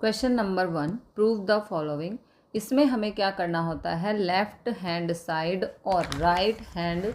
Question number 1, prove the following. इसमें हमें क्या करना होता है, लेफ्ट हैंड साइड और राइट हैंड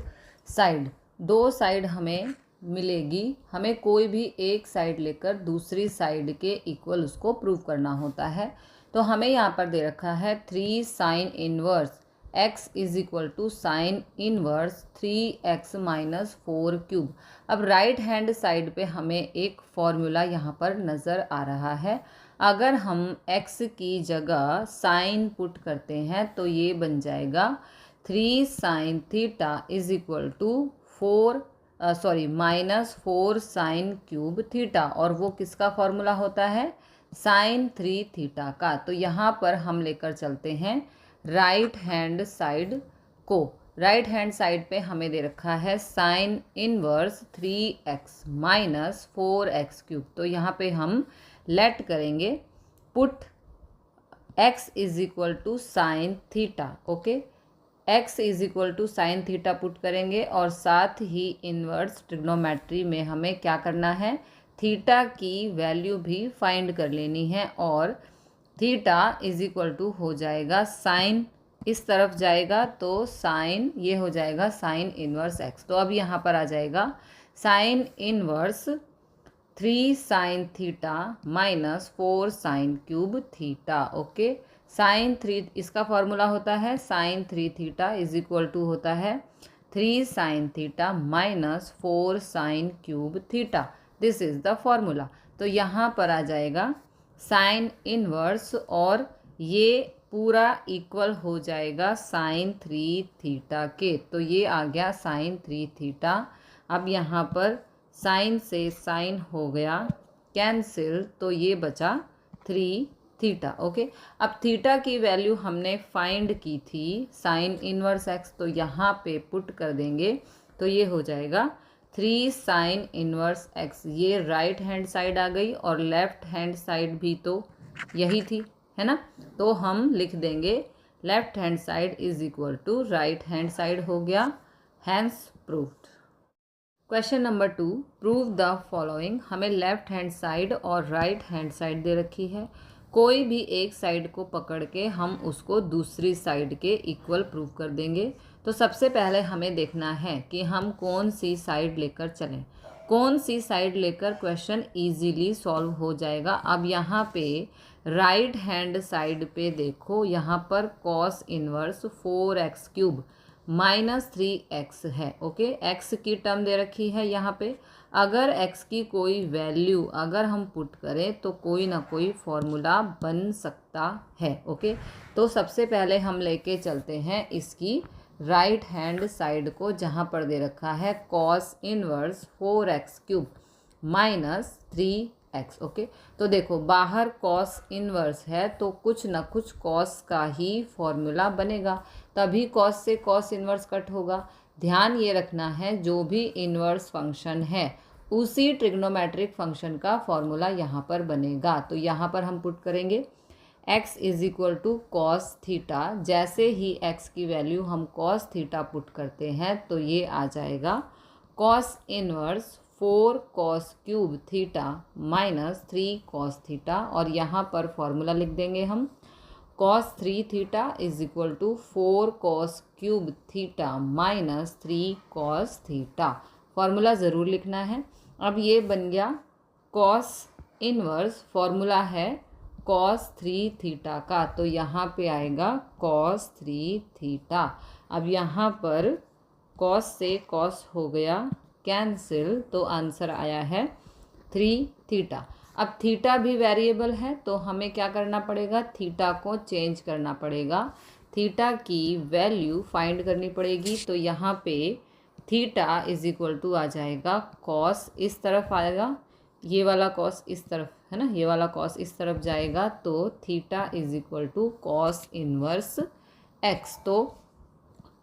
साइड, दो साइड हमें मिलेगी, हमें कोई भी एक साइड लेकर दूसरी साइड के इक्वल उसको प्रूव करना होता है। तो हमें यहाँ पर दे रखा है 3 sine inverse x is equal to sine inverse 3x minus 4 cube. अब राइट हैंड साइड पे हमें एक फॉर्मूला यहाँ पर नज़र आ रहा है। अगर हम x की जगह साइन पुट करते हैं तो ये बन जाएगा 3 sine theta is equal to minus 4 sine cube theta, और वो किसका फॉर्मूला होता है, साइन 3 थीटा का। तो यहाँ पर हम लेकर चलते हैं राइट हैंड साइड को। राइट हैंड साइड पे हमें दे रखा है sign inverse 3x minus 4x cube. तो यहाँ पे हम लेट करेंगे put x is equal to sine theta. Okay, x is equal to sine theta put करेंगे, और साथ ही इनवर्स ट्रिग्नोमेट्री में हमें क्या करना है, थीटा की वैल्यू भी फाइंड कर लेनी है। और थीटा इज इक्वल टू हो जाएगा साइन, इस तरफ जाएगा तो साइन, ये हो जाएगा साइन इनवर्स x। तो अब यहाँ पर आ जाएगा sine inverse 3 sine theta minus 4 sine cube theta. Okay, sine 3 इसका फॉर्मूला होता है sine 3 theta is equal to होता है 3 sine theta minus 4 sine cube theta. This is the formula. तो यहाँ पर आ जाएगा साइन इनवर्स, और ये पूरा इक्वल हो जाएगा साइन 3 थीटा के। तो ये आ गया साइन 3 थीटा। अब यहाँ पर साइन से साइन हो गया कैंसिल, तो ये बचा 3 थीटा। ओके, अब थीटा की वैल्यू हमने फाइंड की थी साइन इनवर्स x, तो यहाँ पे पुट कर देंगे तो ये हो जाएगा 3 साइन इनवर्स x। ये राइट हैंड साइड आ गई, और लेफ्ट हैंड साइड भी तो यही थी, है ना। तो हम लिख देंगे left hand side is equal to right hand side हो गया, hence proved. Question number 2, prove the following. हमें लेफ्ट हैंड साइड और राइट हैंड साइड दे रखी है। कोई भी एक साइड को पकड़ के हम उसको दूसरी साइड के इक्वल प्रूव कर देंगे। तो सबसे पहले हमें देखना है कि हम कौन सी साइड लेकर चलें, कौन सी साइड लेकर क्वेश्चन इजीली सॉल्व हो जाएगा। अब यहाँ पे राइट हैंड साइड पे देखो, यहाँ पर cos inverse 4x cube minus 3x है। ओके, x की टर्म दे रखी है यहाँ पे। अगर x की कोई वैल्यू अगर हम पुट करें तो कोई ना कोई फॉर्मूला बन सकता है। ओके, तो सबसे पहले हम लेके चलते हैं इसकी राइट हैंड साइड को, जहाँ पर दे रखा है cos inverse 4x cube minus 3x। Okay, तो देखो बाहर कॉस इनवर्स है तो कुछ ना कुछ कॉस का ही फॉर्मूला बनेगा, तभी कॉस से कॉस इनवर्स कट होगा। ध्यान ये रखना है जो भी इनवर्स फंक्शन है उसी ट्रिग्नोमेट्रिक फंक्शन का फॉर्मूला यहाँ पर बनेगा। तो यहाँ पर हम पुट करेंगे x is equal to cos theta. जैसे ही x की वैल्यू हम कॉस थीटा पुट करते हैं तो ये आ जाएगा cos inverse 4 cos cube theta minus 3 cos theta, और यहाँ पर फॉर्मूला लिख देंगे हम cos 3 theta is equal to 4 cos cube theta minus 3 cos theta. Formula ज़रूर लिखना है। अब ये बन गया कॉस इनवर्स, फॉर्मूला है कॉस 3 थीटा का, तो यहाँ पे आएगा कॉस 3 थीटा। अब यहाँ पर कॉस से कॉस हो गया कैंसिल, तो आंसर आया है 3 थीटा। अब थीटा भी वेरिएबल है तो हमें क्या करना पड़ेगा, थीटा को चेंज करना पड़ेगा, थीटा की वैल्यू फाइंड करनी पड़ेगी। तो यहाँ पे थीटा इज इक्वल टू आ जाएगा कॉस, इस तरफ आएगा, ये वाला कॉस इस तरफ है ना, ये वाला कॉस इस तरफ जाएगा, तो theta is equal to cos inverse x। तो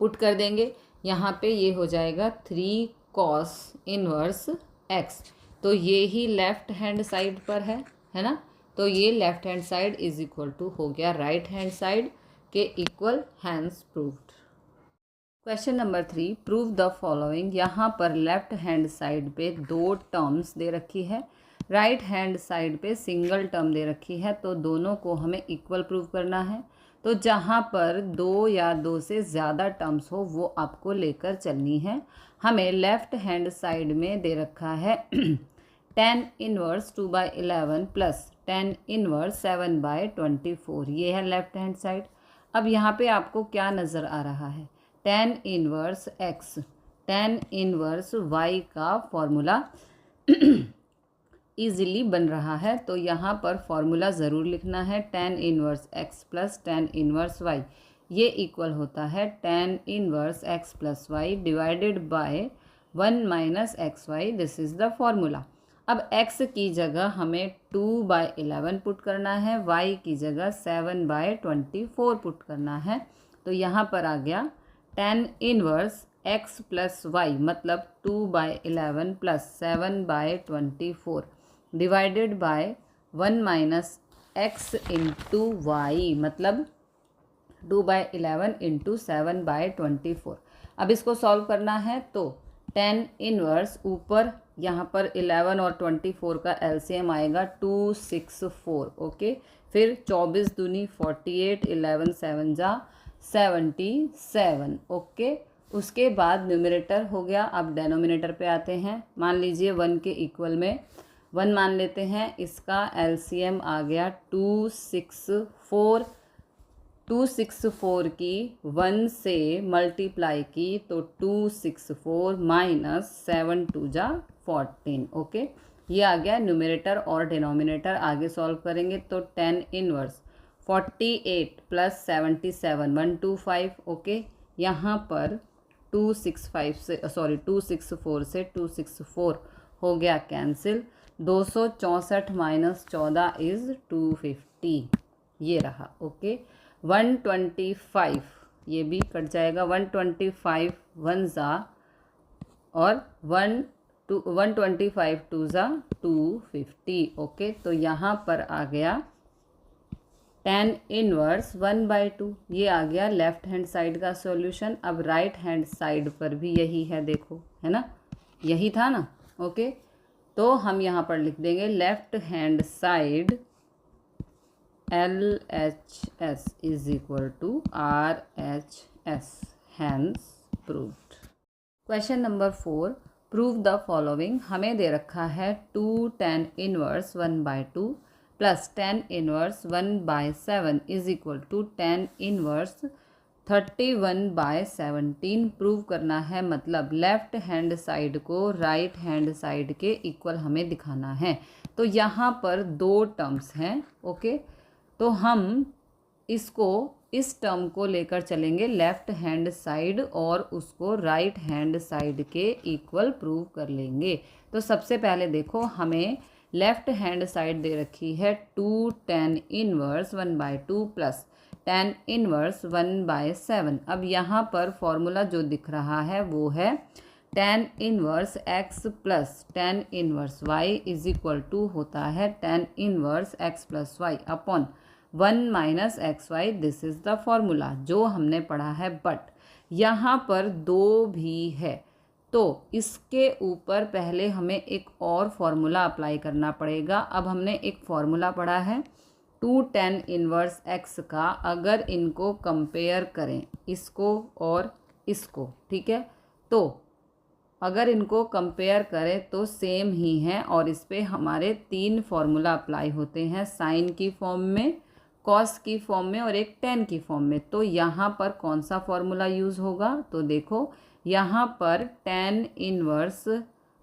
पुट कर देंगे यहाँ पे, ये हो जाएगा 3 कॉस इनवर्स x। तो ये ही लेफ्ट हैंड साइड पर है ना। तो ये left hand side is equal to हो गया राइट हैंड साइड के equal, hence proved. Question number 3, prove the following. यहाँ पर लेफ्ट हैंड साइड पे दो टर्म्स दे रखी है। राइट हैंड साइड पे सिंगल टर्म दे रखी है तो दोनों को हमें इक्वल प्रूव करना है। तो जहाँ पर 2 या 2 से ज़्यादा टर्म्स हो वो आपको लेकर चलनी है। हमें लेफ़्ट हैंड साइड में दे रखा है tan inverse 2/11 plus tan inverse 7/24, ये है लेफ़्ट हैंड साइड। अब यहाँ पे आपको क्या नज़र आ रहा है, tan inverse x tan inverse y का फॉर्मूला ईजिली बन रहा है। तो यहाँ पर फॉर्मूला ज़रूर लिखना है, tan inverse x plus tan inverse y, ये इक्वल होता है tan inverse x plus y divided by 1 minus x y, this is the formula. अब x की जगह हमें 2/11 पुट करना है, y की जगह 7/24 पुट करना है। तो यहाँ पर आ गया tan inverse x plus y मतलब 2/11 plus 7/24 divided by 1 minus x into y मतलब 2/11 इंटू 7/24। अब इसको सॉल्व करना है तो tan इनवर्स ऊपर यहाँ पर 11 और 24 का एलसीएम आएगा 264, ओके। फिर 24 दूनी 48, 11 7 जा 77, ओके। उसके बाद न्यूमरेटर हो गया। अब डेनोमिनेटर पे आते हैं। मान लीजिए 1 के इक्वल में 1 मान लेते हैं, इसका एलसीएम आ गया 264। 264 की 1 से मल्टीप्लाई की तो 264 माइनस 7 2 जा 14, ओके। ये आ गया न्यूमरेटर और डिनोमिनेटर। आगे सॉल्व करेंगे तो tan इनवर्स 48 प्लस 77 125, ओके। यहाँ पर 264 से 264 हो गया कैंसिल। 264 माइनस 14 इज़ 250, ये रहा, ओके। 125 ये भी कट जाएगा, 125 1 ज़ा और 125 2 ज़ा 250, ओके। तो यहाँ पर आ गया tan इनवर्स 1/2, ये आ गया लेफ़्ट हैंड साइड का सॉल्यूशन। अब राइट हैंड साइड पर भी यही है, देखो, है ना, यही था ना, ओके। तो हम यहाँ पर लिख देंगे left hand side LHS is equal to RHS, hence proved. Question number 4, prove the following. हमें दे रखा है 2 tan inverse 1/2 plus tan inverse 1/7 is equal to tan inverse 31/17 prove करना है। मतलब लेफ़्ट हैंड साइड को राइट हैंड साइड के equal हमें दिखाना है। तो यहाँ पर 2 टर्म्स हैं, ओके। तो हम इसको इस टर्म को लेकर चलेंगे लेफ़्ट हैंड साइड और उसको राइट हैंड साइड के इक्वल प्रूव कर लेंगे। तो सबसे पहले देखो, हमें लेफ़्ट हैंड साइड दे रखी है 2 tan inverse 1/2 plus tan inverse 1/7। अब यहाँ पर फॉर्मूला जो दिख रहा है वो है tan inverse x plus tan inverse y is equal to होता है tan inverse x plus y upon 1 minus x y, this is the formula जो हमने पढ़ा है। बट यहाँ पर 2 भी है तो इसके ऊपर पहले हमें एक और फॉर्मूला अप्लाई करना पड़ेगा। अब हमने एक फॉर्मूला पढ़ा है 2 tan इनवर्स x का, अगर इनको कंपेयर करें इसको और इसको, ठीक है, तो अगर इनको कंपेयर करें तो सेम ही है और इस पे हमारे 3 फार्मूला अप्लाई होते हैं, साइन की फॉर्म में, कॉस की फॉर्म में और एक tan की फॉर्म में। तो यहाँ पर कौन सा फॉर्मूला यूज़ होगा, तो देखो यहाँ पर tan इनवर्स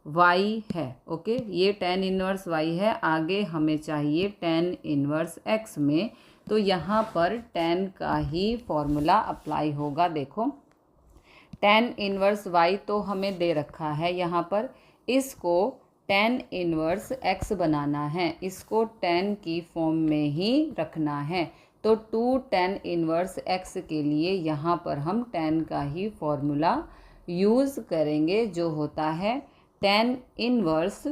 y है, ओके, ये tan इनवर्स y है। आगे हमें चाहिए tan इनवर्स x में, तो यहाँ पर tan का ही फॉर्मूला अप्लाई होगा। देखो tan इनवर्स y तो हमें दे रखा है यहाँ पर, इसको tan इनवर्स x बनाना है, इसको tan की फॉर्म में ही रखना है। तो 2 tan इनवर्स x के लिए यहाँ पर हम tan का ही फॉर्मूला यूज़ करेंगे जो होता है tan inverse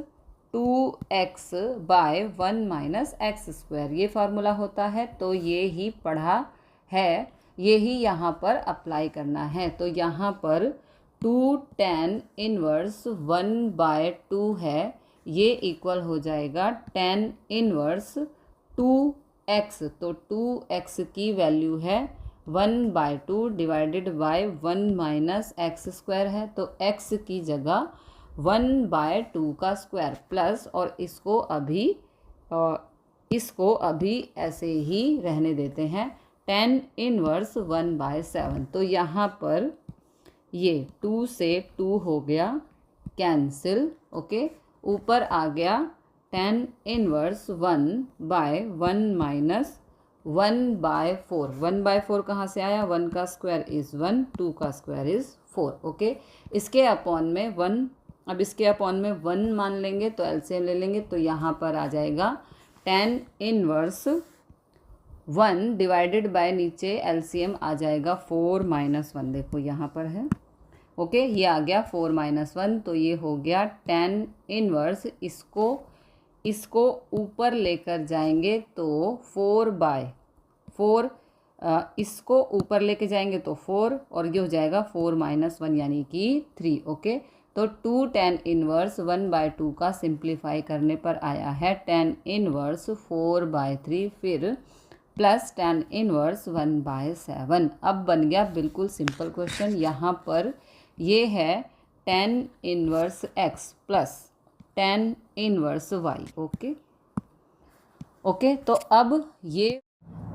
2x by 1 minus x square, ये फार्मूला होता है। तो ये ही पढ़ा है, ये ही यहाँ पर अप्लाई करना है। तो यहाँ पर 2 tan इनवर्स 1/2 है, ये इक्वल हो जाएगा tan इनवर्स 2x। तो 2x की वैल्यू है 1/2 divided by 1 minus x square है, तो x की जगह 1/2 का स्क्वायर प्लस, और इसको अभी ऐसे ही रहने देते हैं, tan इनवर्स 1/7। तो यहाँ पर ये 2 से 2 हो गया कैंसिल, ओके। ऊपर आ गया tan इनवर्स 1/1 माइनस 1/4। 1/4 कहाँ से आया? 1 का स्क्वायर इज़ 1, 2 का स्क्वायर इज़ 4, ओके। इसके अपॉन में 1, अब इसके अपॉन में 1 मान लेंगे तो एलसीएम ले लेंगे, तो यहाँ पर आ जाएगा tan इनवर्स 1 डिवाइडेड बाय, नीचे एलसीएम आ जाएगा 4 माइनस 1, देखो यहाँ पर है, ओके। ये आ गया 4 माइनस 1, तो ये हो गया tan इनवर्स, इसको ऊपर लेकर जाएंगे तो 4/4, इसको ऊपर लेके जाएंगे तो 4, और ये हो जाएगा 4 माइनस 1 यानी कि 3, ओके। तो 2 tan इनवर्स 1/2 का सिंप्लीफाई करने पर आया है tan इनवर्स 4/3, फिर प्लस tan इनवर्स 1/7। अब बन गया बिल्कुल सिंपल क्वेश्चन। यहाँ पर ये है tan inverse x plus tan inverse y, okay.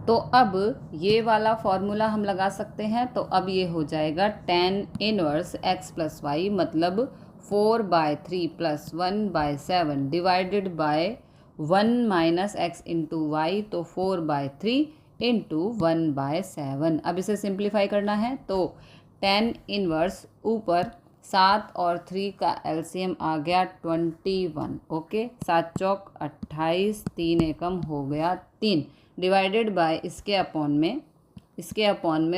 तो अब ये वाला फॉर्मूला हम लगा सकते हैं। तो अब ये हो जाएगा tan inverse x plus y, मतलब 4/3 plus 1/7 divided by 1 minus x into y, तो 4/3 इंटू 1/7। अब इसे सिंप्लीफाई करना है, तो tan इनवर्स ऊपर 7 और 3 का एलसीएम आ गया 21, ओके। 7 चौक 28, 3 एकम हो गया 3, डिवाइडेड बाय इसके अपॉन में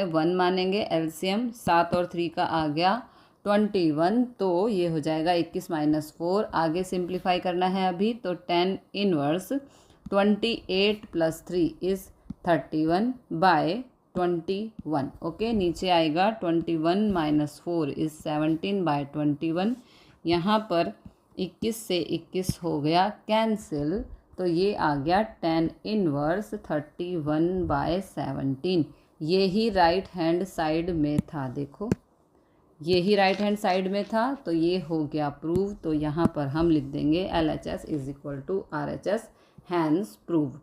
1 मानेंगे, एलसीएम 7 और 3 का आ गया 21, तो ये हो जाएगा 21 माइनस 4। आगे सिंप्लीफाई करना है अभी, तो tan inverse 28 plus 3 is 31/21, okay. नीचे आएगा 21 माइनस 4 इज़ 17/21। यहाँ पर 21 से 21 हो गया कैंसिल, तो ये आ गया tan इनवर्स 31/17। ये ही राइट हैंड साइड में था, देखो ये ही राइट हैंड साइड में था, तो ये हो गया प्रूव। तो यहाँ पर हम लिख देंगे LHS is equal to RHS, hence proved.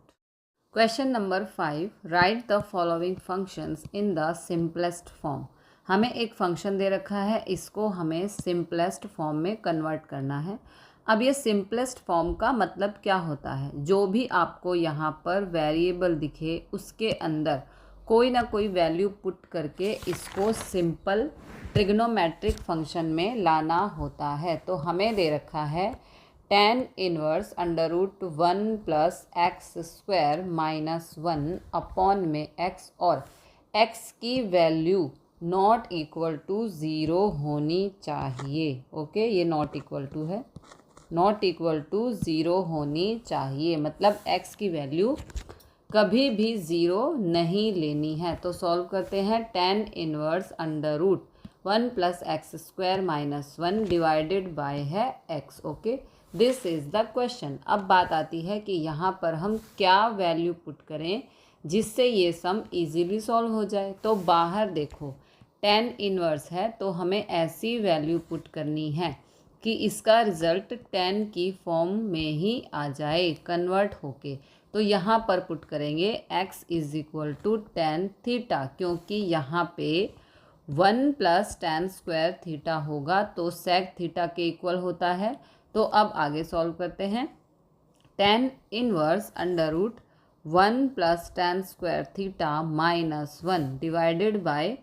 Question number 5, write the following functions in the simplest form. हमें एक फंक्शन दे रखा है, इसको हमें सिंपलेस्ट फॉर्म में कन्वर्ट करना है। अब ये सिंपलेस्ट फॉर्म का मतलब क्या होता है? जो भी आपको यहाँ पर वेरिएबल दिखे उसके अंदर कोई ना कोई वैल्यू पुट करके इसको सिंपल ट्रिग्नोमेट्रिक फंक्शन में लाना होता है। तो हमें दे रखा है tan inverse √1 plus x square minus 1 upon में x, और x की वैल्यू नॉट इक्वल टू 0 होनी चाहिए, ओके। ये नॉट इक्वल टू है, नॉट इक्वल टू 0 होनी चाहिए, मतलब x की वैल्यू कभी भी 0 नहीं लेनी है। तो सॉल्व करते हैं। tan inverse √1 plus x square minus 1 divided by है x, okay. This is the question. अब बात आती है कि यहाँ पर हम क्या वैल्यू पुट करें जिससे ये सम इजीली सॉल्व हो जाए। तो बाहर देखो tan इनवर्स है, तो हमें ऐसी वैल्यू पुट करनी है कि इसका रिज़ल्ट tan की फॉर्म में ही आ जाए कन्वर्ट होके। तो यहाँ पर पुट करेंगे x is equal to tan theta, क्योंकि यहाँ पे 1 प्लस tan स्क्वायर थीटा होगा तो sec थीटा के इक्वल होता है। तो अब आगे सॉल्व करते हैं। tan inverse √1 plus tan square theta minus 1 divided by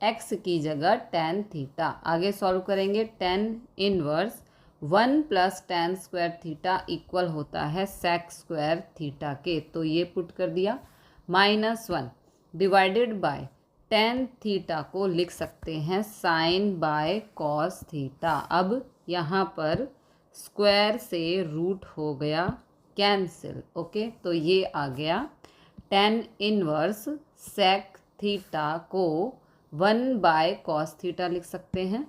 x की जगह tan थीटा। आगे सॉल्व करेंगे। tan inverse 1 plus tan square theta equal होता है sec स्क्वायर थीटा के, तो ये पुट कर दिया, minus 1 divided by tan theta को लिख सकते हैं sin बाय cos थीटा। अब यहाँ पर स्क्वायर से रूट हो गया कैंसिल, ओके। तो ये आ गया tan इनवर्स sec थीटा को 1 बाय cos थीटा लिख सकते हैं।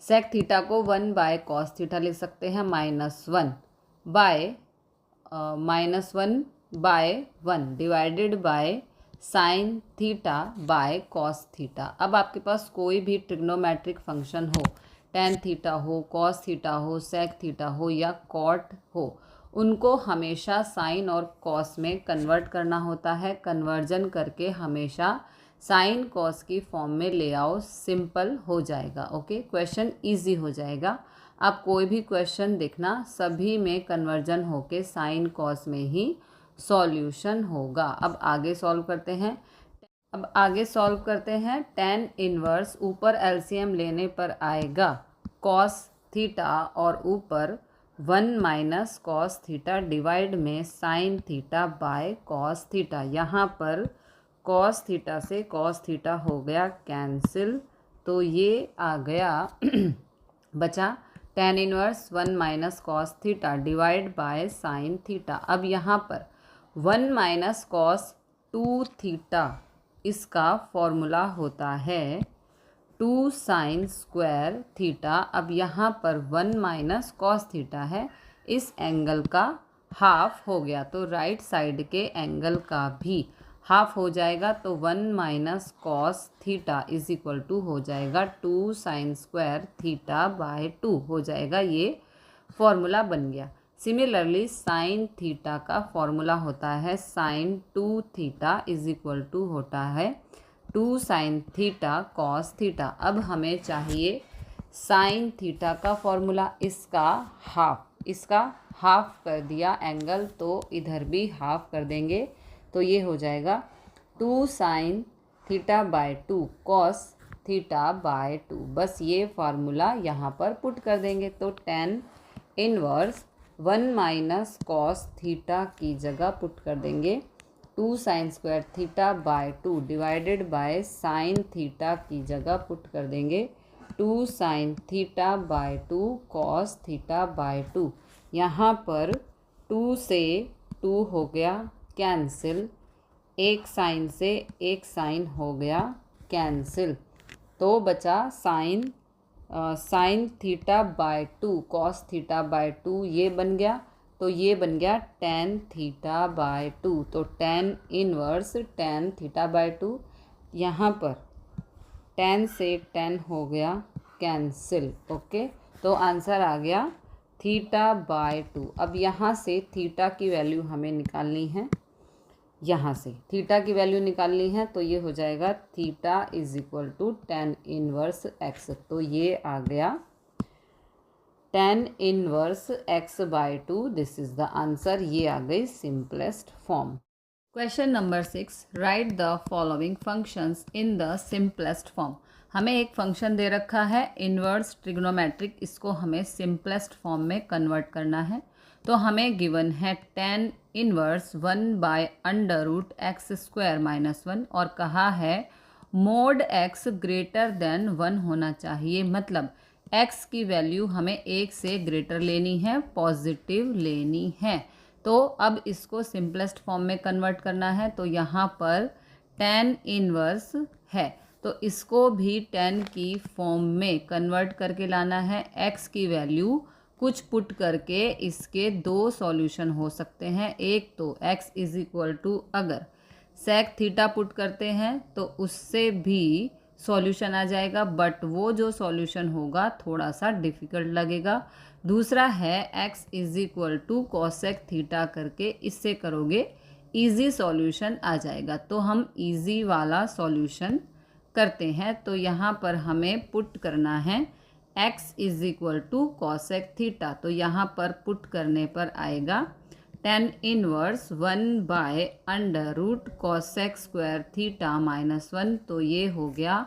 सेक थीटा को 1/cos थीटा लिख सकते हैं, -1/1 divided by sine theta by cos theta. अब आपके पास कोई भी ट्रिग्नोमेट्रिक फंक्शन हो, टेन थीटा हो, कॉस थीटा हो, सेक थीटा हो या कॉट हो, उनको हमेशा साइन और कॉस में कन्वर्ट करना होता है। कन्वर्जन करके हमेशा साइन कॉस की फॉर्म में ले आओ, सिंपल हो जाएगा। ओके, क्वेश्चन इजी हो जाएगा। आप कोई भी क्वेश्चन देखना, सभी में कन्वर्जन होके साइन कॉस में ही सॉल्यूशन होगा। अब आगे सॉल्व करते हैं। टेन इनवर्स ऊपर एलसीएम लेने पर आएगा कॉस थीटा और ऊपर 1 - कॉस थीटा डिवाइड में sine theta by cos theta. यहाँ पर कॉस थीटा से कॉस थीटा हो गया कैंसिल, तो ये आ गया बचा tan inverse 1 - cos theta divide by sine theta. अब यहाँ पर 1 - कॉस 2 थीटा इसका फॉर्मूला होता है 2 साइन स्क्वायर थीटा। अब यहाँ पर 1 - कॉस थीटा है, इस एंगल का हाफ हो गया, तो राइट साइड के एंगल का भी हाफ हो जाएगा। तो 1 - cos theta is equal to हो जाएगा 2 साइन स्क्वायर थीटा बाय 2 हो जाएगा। ये फॉर्मूला बन गया। सिमिलरली साइन थीटा का फॉर्मूला होता है sine 2 theta is equal to होता है 2 साइन थीटा कॉस थीटा। अब हमें चाहिए साइन थीटा का फॉर्मूला, इसका हाफ कर दिया एंगल, तो इधर भी हाफ कर देंगे, तो ये हो जाएगा 2 sine theta by 2 cos theta by 2। बस ये फार्मूला यहाँ पर पुट कर देंगे, तो टेन इनवर्स 1 - कॉस थीटा की जगह पुट कर देंगे 2 sine square theta by 2 divided by sine theta की जगह पुट कर देंगे 2 sine theta by 2 cos theta by 2। यहाँ पर 2 से 2 हो गया कैंसिल, एक साइन से एक साइन हो गया कैंसिल, तो बचा sine theta by 2 cos theta by 2 ये बन गया, तो ये बन गया टेन थीटा बाय 2। तो tan inverse tan theta by 2, यहाँ पर 10 से 10 हो गया कैंसिल। ओके, तो आंसर आ गया थीटा बाय 2। अब यहाँ से थीटा की वैल्यू हमें निकालनी है, यहाँ से थीटा की वैल्यू निकालनी है, तो ये हो जाएगा theta is equal to tan inverse x. तो ये आ गया tan inverse x by 2, this is the answer. ये आ गई simplest form. Question number 6, write the following functions in the simplest form. हमें एक फंक्शन दे रखा है इनवर्स ट्रिग्नोमेट्रिक, इसको हमें सिंपलेस्ट फॉर्म में कन्वर्ट करना है। तो हमें गिवन है टेन इनवर्स 1/√x² - 1 और कहा है मोड x ग्रेटर देन 1 होना चाहिए, मतलब x की वैल्यू हमें 1 से ग्रेटर लेनी है, पॉजिटिव लेनी है। तो अब इसको सिंपलेस्ट फॉर्म में कन्वर्ट करना है, तो यहाँ पर टेन इनवर्स है, तो इसको भी 10 की फॉर्म में कन्वर्ट करके लाना है। x की वैल्यू कुछ पुट करके इसके दो सॉल्यूशन हो सकते हैं। एक तो x इज इक्वल टू अगर सेक थीटा पुट करते हैं तो उससे भी सॉल्यूशन आ जाएगा, बट वो जो सॉल्यूशन होगा थोड़ा सा डिफ़िकल्ट लगेगा। दूसरा है x is equal to cosec theta करके, इससे करोगे इजी सॉल्यूशन आ जाएगा। तो हम इजी वाला सॉल्यूशन करते हैं, तो यहाँ पर हमें पुट करना है x is equal to cosec theta. तो यहाँ पर पुट करने पर आएगा टेन इनवर्स 1/√cosec² थीटा -1, तो ये हो गया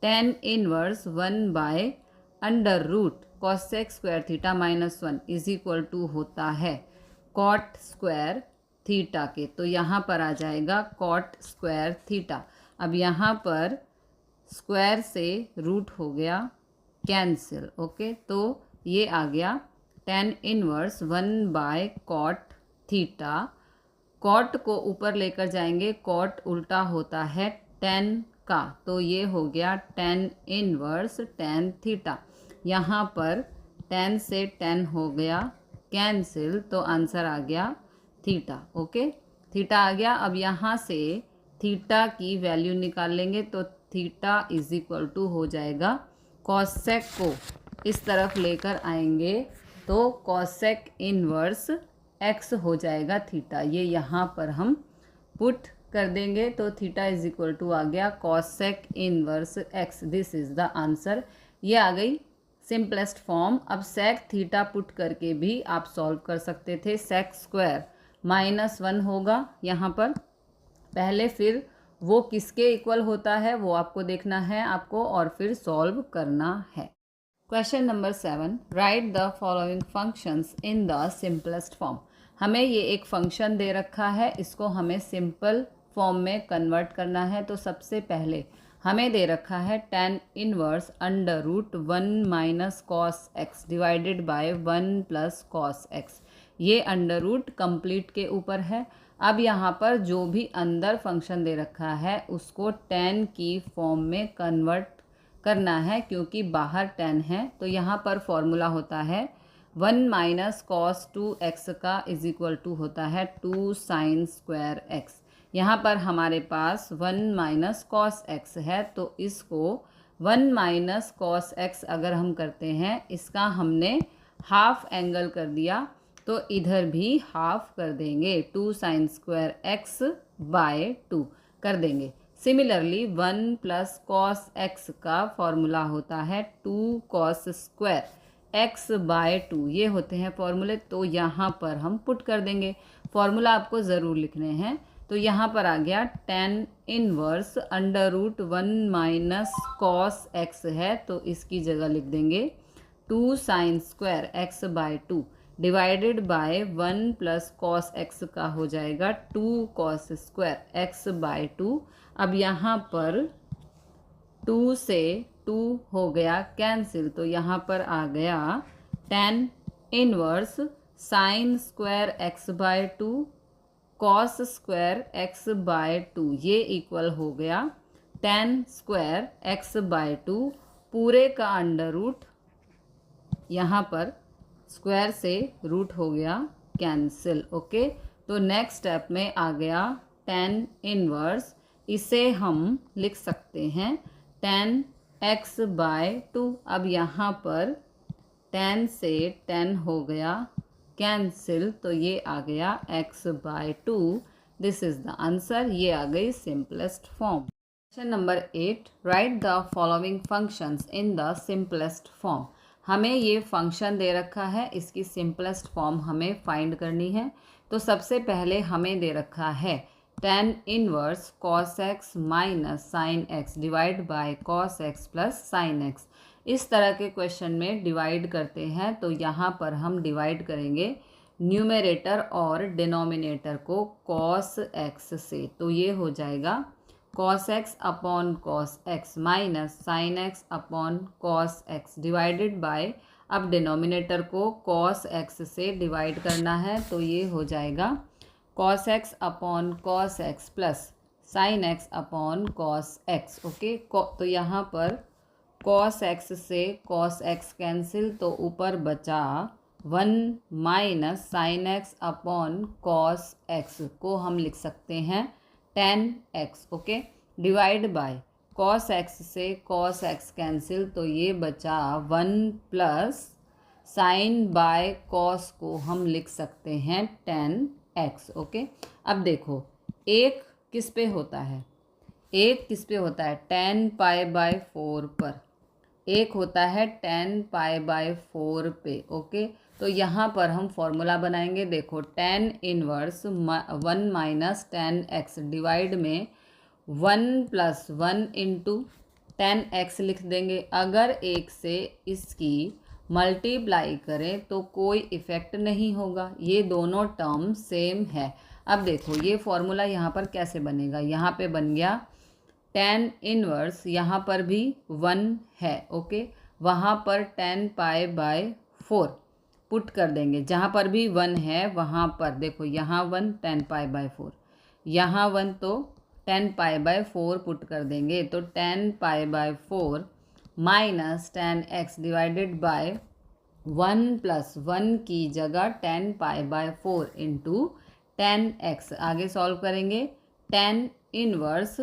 tan inverse 1/√cosec² theta -1 is equal to होता है कॉट स्क्वायर थीटा के, तो यहाँ पर आ जाएगा कॉट स्क्वायर थीटा। अब यहाँ पर स्क्वायर से रूट हो गया कैंसिल। ओके, तो ये आ गया tan inverse 1/cot theta. Cot को ऊपर लेकर जाएंगे, कॉट उल्टा होता है टेन का, तो ये हो गया टेन इनवर्स टेन थीटा। यहाँ पर 10 से 10 हो गया कैंसिल, तो आंसर आ गया थीटा। ओके, थीटा आ गया। अब यहाँ से थीटा की वैल्यू निकाल लेंगे, तो थीटा इज इक्वल टू हो जाएगा कॉसेक को इस तरफ लेकर आएंगे तो कॉसेक इनवर्स एक्स हो जाएगा थीटा। ये यहाँ पर हम पुट कर देंगे तो थीटा इज इक्वल टू आ गया cosec inverse x. This is the answer. ये आ गई सिंपलेस्ट फॉर्म। अब सेक थीटा पुट करके भी आप सॉल्व कर सकते थे। सेक स्क्वायर -1 होगा यहाँ पर पहले, फिर वो किसके इक्वल होता है वो आपको देखना है आपको, और फिर सॉल्व करना है। Question number 7, right the following functions in the simplest form. हमें ये एक फंक्शन दे रखा है, इसको हमें सिंपल फॉर्म में कन्वर्ट करना है। तो सबसे पहले हमें दे रखा है tan inverse √1 minus cos x divided by 1 plus cos x. ये अंडर रूट कंप्लीट के ऊपर है। अब यहाँ पर जो भी अंदर फंक्शन दे रखा है उसको tan की फॉर्म में कन्वर्ट करना है, क्योंकि बाहर tan है। तो यहाँ पर फॉर्मूला होता है 1 माइनस कॉस 2x का इज इक्वल टू होता है 2 साइन स्क्वायर एक्स। यहाँ पर हमारे पास 1 माइनस कॉस एक्स है, तो इसको 1 माइनस कॉस एक्स अगर हम करते हैं, इसका हमने हाफ एंगल कर दिया, तो इधर भी हाफ कर देंगे, 2 साइन स्क्वायर एक्स बाय 2 कर देंगे। सिमिलरली 1 प्लस कॉस एक्स का फॉर्मूला होता है 2 कॉस स्क्वायर एक्स बाय 2। ये होते हैं फॉर्मूले, तो यहाँ पर हम पुट कर देंगे। फॉर्मूला आपको ज़रूर लिखने हैं। तो यहाँ पर आ गया tan inverse √1 minus cos x है, तो इसकी जगह लिख देंगे 2 sine square x by 2 divided by 1 plus cos x का हो जाएगा 2 कॉस स्क्वायर एक्स बाय 2। अब यहाँ पर 2 से 2 हो गया कैंसिल, तो यहाँ पर आ गया tan inverse sine square x by 2 cos square x by 2। ये इक्वल हो गया tan स्क्वायर एक्स बाय 2 पूरे का अंडर रूट, यहाँ पर स्क्वायर से रूट हो गया कैंसिल। ओके, तो नेक्स्ट स्टेप में आ गया tan इनवर्स, इसे हम लिख सकते हैं tan x बाय 2। अब यहाँ पर tan से tan हो गया कैंसिल, तो ये आ गया x by 2। This is the answer. ये आ गई simplest form. Question number 8, write the following functions in the simplest form. हमें ये फंक्शन दे रखा है, इसकी सिंपलेस्ट फॉर्म हमें फाइंड करनी है। तो सबसे पहले हमें दे रखा है tan inverse cos x minus sine x divide by cos x plus sine x. इस तरह के क्वेश्चन में डिवाइड करते हैं, तो यहाँ पर हम डिवाइड करेंगे न्यूमरेटर और डिनोमिनेटर को cos x से। तो ये हो जाएगा cos x upon cos x minus sine x upon cos x divided by, अब डिनोमिनेटर को cos x से डिवाइड करना है, तो ये हो जाएगा cos x upon cos x plus sine x upon cos x। Okay, तो यहाँ पर cos x से cos x कैंसिल, तो ऊपर बचा 1 minus sine x upon cos x को हम लिख सकते हैं tan x। Okay, divide by cos x से cos x कैंसिल, तो ये बचा 1 प्लस साइन बाय cos को हम लिख सकते हैं tan x। ओके, अब देखो एक किस पे होता है, एक किस पे होता है tan पाई बाय 4 पर, एक होता है tan पाई बाय 4 पे। ओके, तो यहाँ पर हम फॉर्मूला बनाएंगे। देखो tan inverse 1 minus tan x divide में 1 प्लस 1 इंटू tan x लिख देंगे। अगर एक से इसकी मल्टीप्लाई करें तो कोई इफ़ेक्ट नहीं होगा, ये दोनों टर्म सेम है। अब देखो ये फॉर्मूला यहाँ पर कैसे बनेगा, यहाँ पे बन गया tan इनवर्स, यहाँ पर भी 1 है। ओके, वहाँ पर tan पाई बाय 4 पुट कर देंगे, जहाँ पर भी 1 है वहाँ पर देखो, यहाँ 1 tan पाई बाय 4, यहाँ 1 तो tan पाई बाय 4 पुट कर देंगे। तो tan pi by 4 minus ten x divided by 1+1 की जगह 10π/4 इंटू 10x। आगे सॉल्व करेंगे। 10 inverse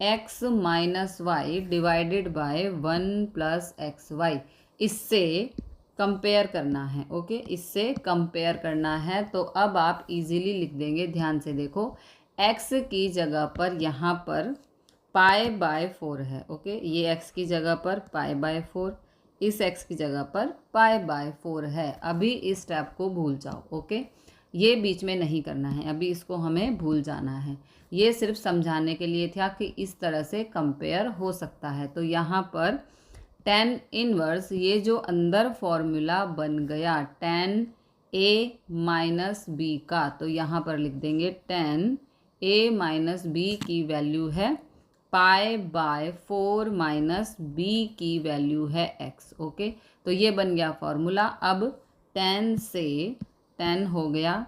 x minus y divided by 1+xy। इससे कंपेयर करना है। ओके, इससे कंपेयर करना है। तो अब आप इजीली लिख देंगे। ध्यान से देखो, x की जगह पर यहाँ पर π/4 है। ओके, ये x की जगह पर π/4, इस x की जगह पर π/4 है। अभी इस स्टेप को भूल जाओ। ओके, ये बीच में नहीं करना है, अभी इसको हमें भूल जाना है। ये सिर्फ समझाने के लिए था कि इस तरह से कंपेयर हो सकता है। तो यहाँ पर 10 इनवर्स, ये जो अंदर फॉर्मूला बन गया 10a-b का, तो यहाँ पर लिख देंगे 10a-b की वैल्यू है π/4 माइनस b की वैल्यू है x। ओके, तो ये बन गया फॉर्मूला। अब 10 से 10 हो गया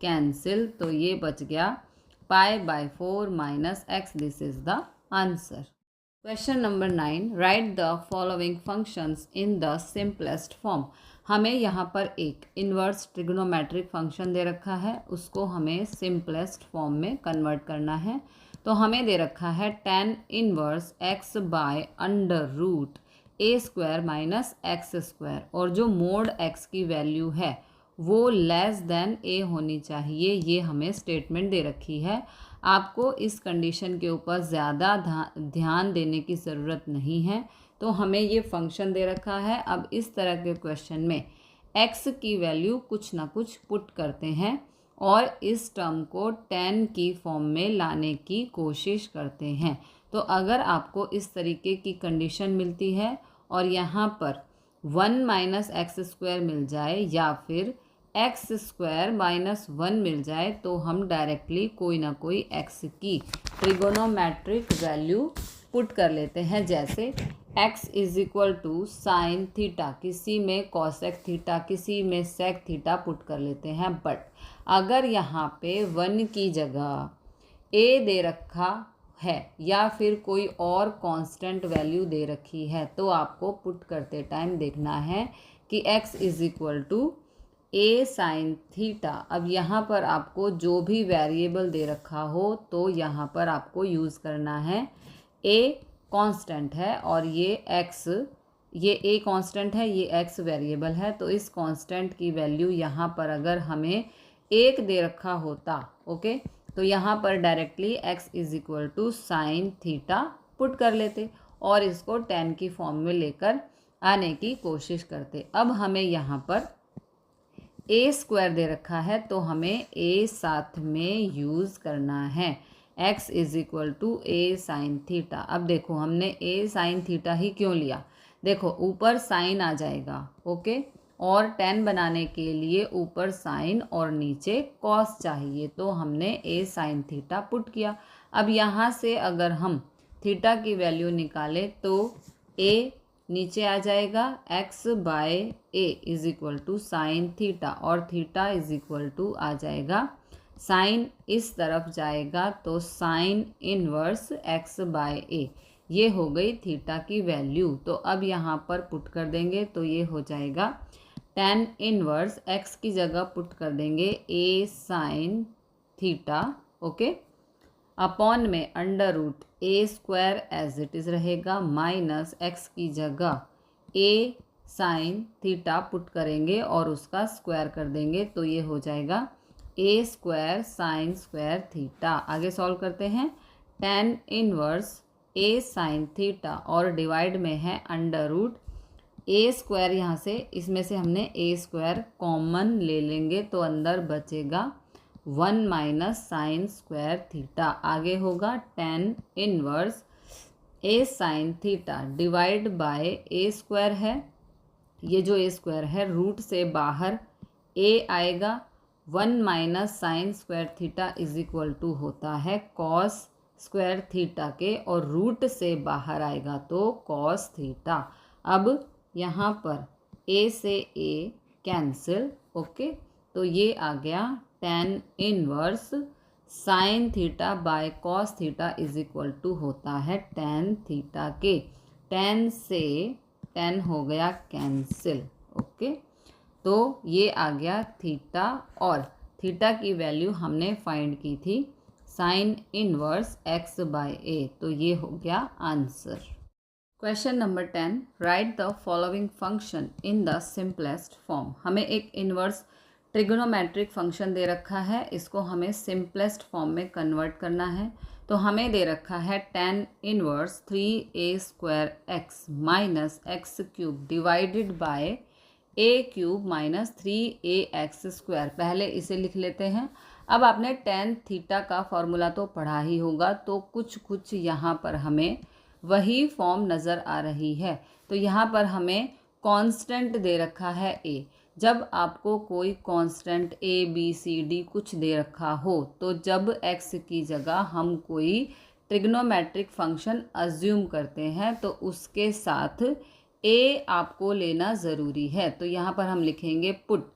कैंसिल, तो ये बच गया π/4 minus x। This is the answer. Question number 9, write the following functions in the simplest form. हमें यहाँ पर एक इन्वर्स ट्रिग्नोमेट्रिक फंक्शन दे रखा है, उसको हमें सिंपलेस्ट फॉर्म में कन्वर्ट करना है। तो हमें दे रखा है 10 इनवर्स x/√a² माइनस x², और जो मोड x की वैल्यू है वो लेस देन a होनी चाहिए। ये हमें स्टेटमेंट दे रखी है। आपको इस कंडीशन के ऊपर ज़्यादा ध्यान देने की ज़रूरत नहीं है। तो हमें ये फंक्शन दे रखा है। अब इस तरह के क्वेश्चन में x की वैल्यू कुछ ना कुछ पुट करते हैं और इस टर्म को 10 की फॉर्म में लाने की कोशिश करते हैं। तो अगर आपको इस तरीके की कंडीशन मिलती है और यहाँ पर 1 माइनस x² मिल जाए या फिर x² माइनस 1 मिल जाए, तो हम डायरेक्टली कोई ना कोई x की ट्रिगोनोमेट्रिक वैल्यू पुट कर लेते हैं। जैसे x = साइन थीटा, किसी में कॉसेक थीटा, किसी में सेक थीटा पुट कर लेते हैं। बट अगर यहाँ पे 1 की जगह a दे रखा है या फिर कोई और कांस्टेंट वैल्यू दे रखी है, तो आपको पुट करते टाइम देखना है कि x = a साइन थीटा। अब यहाँ पर आपको जो भी वेरिएबल दे रखा हो तो यहाँ पर आपको यूज़ करना है। a कांस्टेंट है और ये a कांस्टेंट है, ये x वेरिएबल है। तो इस कांस्टेंट की वैल्यू यहाँ पर अगर हमें 1 दे रखा होता, ओके, तो यहाँ पर directly x = sign theta put कर लेते और इसको 10 की फॉर्म में लेकर आने की कोशिश करते। अब हमें यहाँ पर a² दे रखा है, तो हमें a साथ में यूज़ करना है। x = a sine theta. अब देखो, हमने a साइन थीटा ही क्यों लिया? देखो, ऊपर साइन आ जाएगा, ओके, और 10 बनाने के लिए ऊपर साइन और नीचे कॉस चाहिए, तो हमने a साइन थीटा पुट किया। अब यहाँ से अगर हम थीटा की वैल्यू निकालें तो a नीचे आ जाएगा, x/a = साइन थीटा, और थीटा = आ जाएगा, साइन इस तरफ जाएगा तो साइन इनवर्स x/a। ये हो गई थीटा की वैल्यू। तो अब यहाँ पर पुट कर देंगे तो ये हो जाएगा 10 इनवर्स x की जगह पुट कर देंगे a sign theta, okay, upon में √a² एज इट इज़ रहेगा, माइनस x की जगह a साइन थीटा पुट करेंगे और उसका स्क्वायर कर देंगे, तो ये हो जाएगा a² साइन स्क्वायर थीटा। आगे सॉल्व करते हैं। 10 इनवर्स a साइन थीटा और डिवाइड में है √a²। यहाँ से इसमें से हमने a² कॉमन ले लेंगे तो अंदर बचेगा 1 माइनस साइन स्क्वायर थीटा। आगे होगा 10 inverse a sine theta divide by a² है, ये जो a² है रूट से बाहर a आएगा, 1 माइनस साइन स्क्वायर थीटा = होता है कॉस स्क्वायर थीटा के, और रूट से बाहर आएगा तो कॉस थीटा। अब यहाँ पर a से a कैंसिल, ओके, तो ये आ गया 10 inverse sine theta by cos theta = होता है tan थीटा के। 10 से 10 हो गया कैंसिल। ओके, तो ये आ गया थीटा, और थीटा की वैल्यू हमने फाइंड की थी sine inverse x by a, तो ये हो गया answer. Question number 10, write the following function in the simplest form. हमें एक इनवर्स ट्रिग्नोमेट्रिक फंक्शन दे रखा है, इसको हमें सिंपलेस्ट फॉर्म में कन्वर्ट करना है। तो हमें दे रखा है tan inverse 3a² x minus x cube divided by a cube minus 3ax²। पहले इसे लिख लेते हैं। अब आपने tan थीटा का फॉर्मूला तो पढ़ा ही होगा, तो कुछ यहाँ पर हमें वही फॉर्म नज़र आ रही है। तो यहाँ पर हमें कांस्टेंट दे रखा है a। जब आपको कोई constant a b c d कुछ दे रखा हो, तो जब x की जगह हम कोई ट्रिग्नोमेट्रिक फंक्शन अज्यूम करते हैं तो उसके साथ a आपको लेना ज़रूरी है। तो यहाँ पर हम लिखेंगे put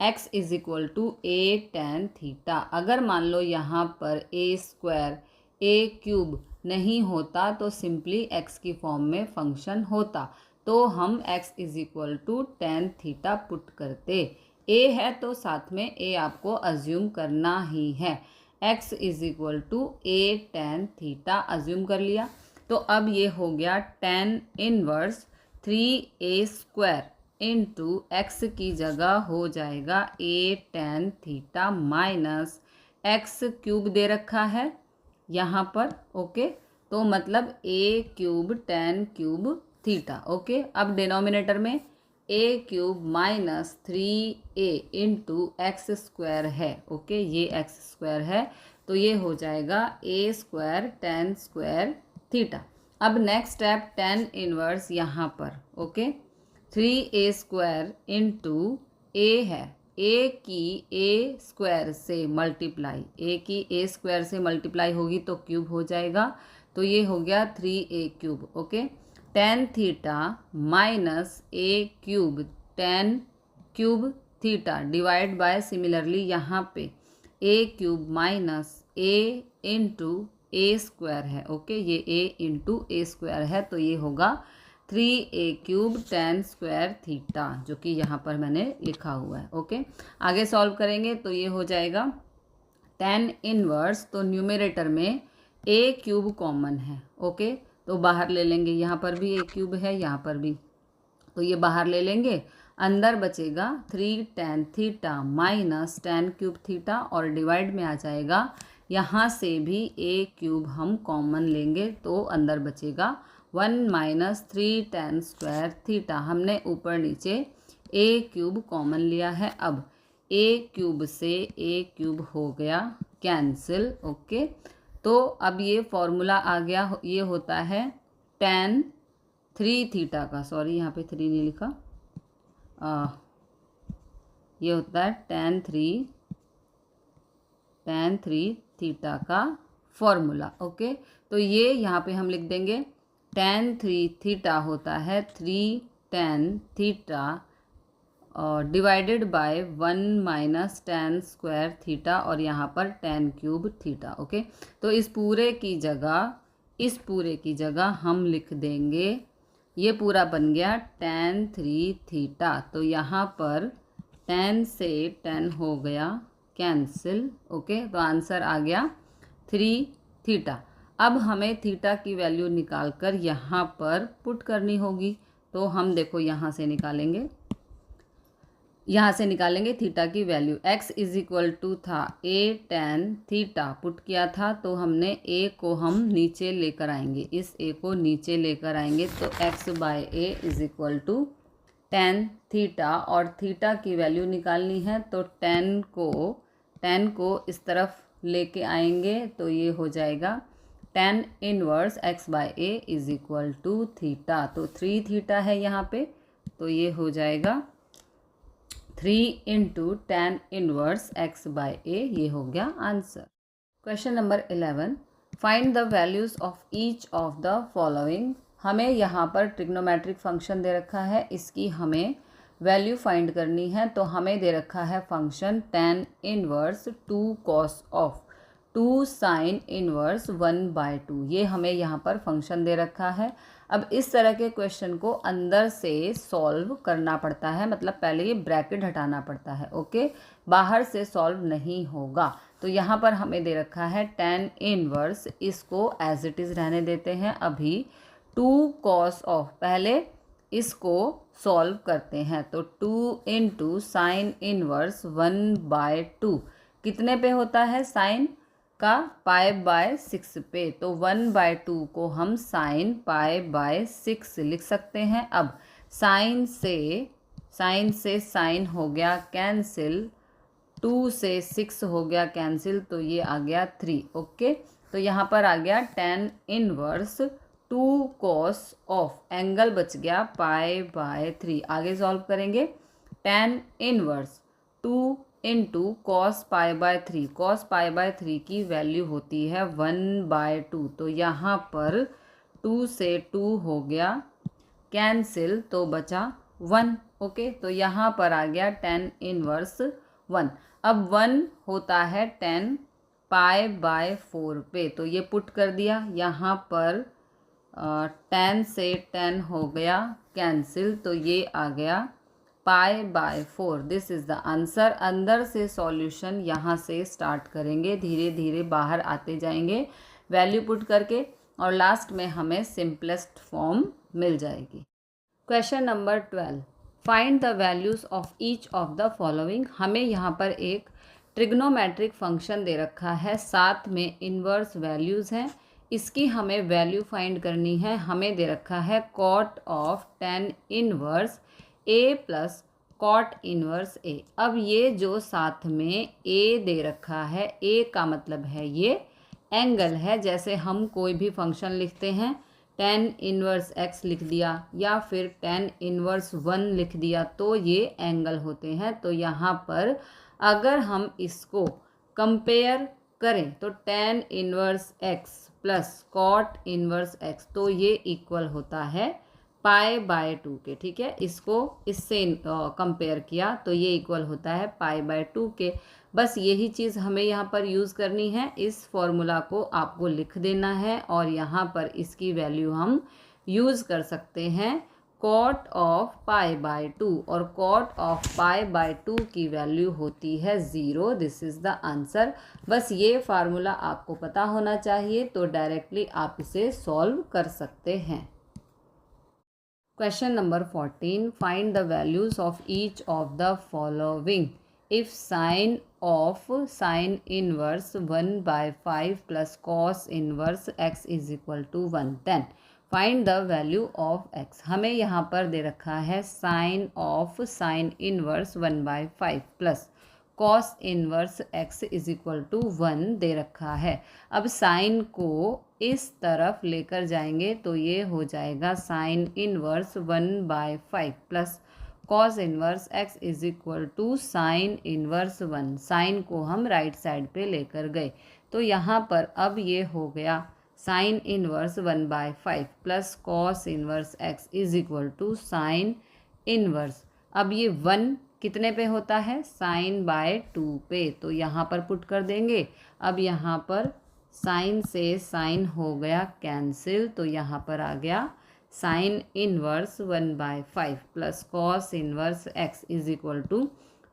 x is equal to a tan theta. अगर मान लो यहाँ पर a² a³ नहीं होता तो सिंपली x की फॉर्म में फंक्शन होता, तो हम x is equal to tan theta put करते। a है तो साथ में a आपको अज्यूम करना ही है। x is equal to a tan theta assume कर लिया। तो अब ये हो गया tan inverse 3a² into x की जगह हो जाएगा a tan theta minus x³ दे रखा है यहाँ पर। ओके, तो मतलब a³ tan cube theta. Okay, अब डिनोमिनेटर में a³ minus 3a into x² है। ओके, ये x² है, तो ये हो जाएगा a² tan² थीटा। अब नेक्स्ट स्टेप tan इनवर्स यहाँ पर। ओके, 3a² इंटू a है, a की a² से मल्टीप्लाई, a की a² से मल्टीप्लाई होगी तो क्यूब हो जाएगा, तो ये हो गया 3a³। Okay, tan theta minus a³ tan cube theta divide by similarly यहाँ पे a³ minus a into a² है। ओके, ये a इंटू a² है, तो ये होगा 3a³ tan² थीटा, जो कि यहाँ पर मैंने लिखा हुआ है। ओके, आगे सॉल्व करेंगे तो ये हो जाएगा tan इनवर्स, तो न्यूमरेटर में a³ कॉमन है। ओके, तो बाहर ले लेंगे, यहाँ पर भी a³ है, यहाँ पर भी, तो ये बाहर ले लेंगे। अंदर बचेगा 3 tan theta minus tan³ theta, और डिवाइड में आ जाएगा, यहाँ से भी a³ हम कॉमन लेंगे तो अंदर बचेगा 1 माइनस 3 tan² थीटा। हमने ऊपर नीचे a³ कॉमन लिया है। अब a³ से a³ हो गया कैंसिल। ओके, तो अब ये फॉर्मूला आ गया, ये होता है tan 3 थीटा का, सॉरी यहाँ पे 3 नहीं लिखा, ये होता है tan 3 थीटा का फॉर्मूला। ओके, तो ये यहाँ पे हम लिख देंगे tan 3 थीटा होता है 3 tan theta divided by 1 minus tan² theta, और यहाँ पर tan³ थीटा। ओके, तो इस पूरे की जगह हम लिख देंगे, ये पूरा बन गया tan 3 थीटा। तो यहाँ पर tan से tan हो गया कैंसिल। ओके, तो आंसर आ गया 3 थीटा। अब हमें थीटा की वैल्यू निकालकर यहाँ पर पुट करनी होगी, तो हम देखो यहाँ से निकालेंगे थीटा की value. x is equal to था a tan थीटा पुट किया था, तो हमने a को हम नीचे लेकर आएंगे, इस a को नीचे लेकर आएंगे, तो x by a is equal to tan theta, और थीटा की वैल्यू निकालनी है तो tan को इस तरफ लेके आएंगे, तो ये हो जाएगा tan inverse x by a is equal to theta. तो 3 थीटा है यहाँ पे, तो ये हो जाएगा 3 into tan inverse x by a, ये हो गया answer. Question number 11, find the values of each of the following. हमें यहाँ पर ट्रिग्नोमेट्रिक फंक्शन दे रखा है, इसकी हमें वैल्यू फाइंड करनी है। तो हमें दे रखा है function tan inverse 2 cos of 2 sin inverse 1/2, ये हमें यहाँ पर फंक्शन दे रखा है। अब इस तरह के क्वेश्चन को अंदर से सॉल्व करना पड़ता है, मतलब पहले ये ब्रैकेट हटाना पड़ता है, ओके, बाहर से सॉल्व नहीं होगा। तो यहाँ पर हमें दे रखा है tan इनवर्स, इसको एज इट इज़ रहने देते हैं अभी। 2 cos ऑफ, पहले इसको सॉल्व करते हैं, तो 2 इंटू साइन इनवर्स 1/2 कितने पे होता है साइन का, π/6 पे, तो 1/2 को हम साइन π/6 लिख सकते हैं। अब साइन से साइन हो गया कैंसिल, 2 से 6 हो गया कैंसिल, तो ये आ गया 3, ओके। तो यहाँ पर आ गया tan inverse 2 cos of, angle बच गया π/3। आगे सॉल्व करेंगे, tan inverse 2 into cos π/3, cos π/3 की वैल्यू होती है 1/2, तो यहाँ पर 2 से 2 हो गया कैंसिल, तो बचा 1, ओके। तो यहाँ पर आ गया tan इनवर्स 1। अब 1 होता है tan π/4 पे, तो ये पुट कर दिया, यहाँ पर tan से tan हो गया कैंसिल, तो ये आ गया π/4। This is the answer. अंदर से सॉल्यूशन यहाँ से स्टार्ट करेंगे, धीरे धीरे बाहर आते जाएंगे वैल्यू पुट करके, और लास्ट में हमें सिंपलेस्ट फॉर्म मिल जाएगी। Question number 12, find the values of each of the following. हमें यहाँ पर एक ट्रिग्नोमेट्रिक फंक्शन दे रखा है, साथ में इन्वर्स वैल्यूज़ हैं, इसकी हमें वैल्यू फाइंड करनी है। हमें दे रखा है cot of tan inverse a plus cot inverse a। अब ये जो साथ में a दे रखा है, a का मतलब है ये एंगल है। जैसे हम कोई भी फंक्शन लिखते हैं, tan इनवर्स x लिख दिया या फिर tan इनवर्स 1 लिख दिया, तो ये एंगल होते हैं। तो यहाँ पर अगर हम इसको कंपेयर करें तो tan inverse x plus cot inverse x, तो ये इक्वल होता है π/2 के, ठीक है। इसको इससे कंपेयर किया तो ये इक्वल होता है π/2 के। बस यही चीज़ हमें यहाँ पर यूज़ करनी है। इस फॉर्मूला को आपको लिख देना है और यहाँ पर इसकी वैल्यू हम यूज़ कर सकते हैं कॉट ऑफ π/2, और कॉट ऑफ π/2 की वैल्यू होती है 0। This is the answer. बस ये फार्मूला आपको पता होना चाहिए, तो डायरेक्टली आप इसे सॉल्व कर सकते हैं। Question number 14, find the values of each of the following if sine of sine inverse 1/5 plus cos inverse x is equal to 1, then find the value of x। हमें यहाँ पर दे रखा है sine of sine inverse 1/5 plus cos inverse x is equal to 1 दे रखा है। अब साइन को इस तरफ लेकर जाएंगे तो ये हो जाएगा sine inverse 1/5 plus cos inverse x is equal to sine inverse 1। Sine को हम राइट साइड पे लेकर गए, तो यहाँ पर अब ये हो गया sine inverse 1/5 plus cos inverse x is equal to sine inverse. अब ये 1 कितने पे होता है, sin/2 पे, तो यहाँ पर पुट कर देंगे। अब यहाँ पर साइन से साइन हो गया कैंसिल, तो यहाँ पर आ गया sine inverse 1/5 plus cos inverse x is equal to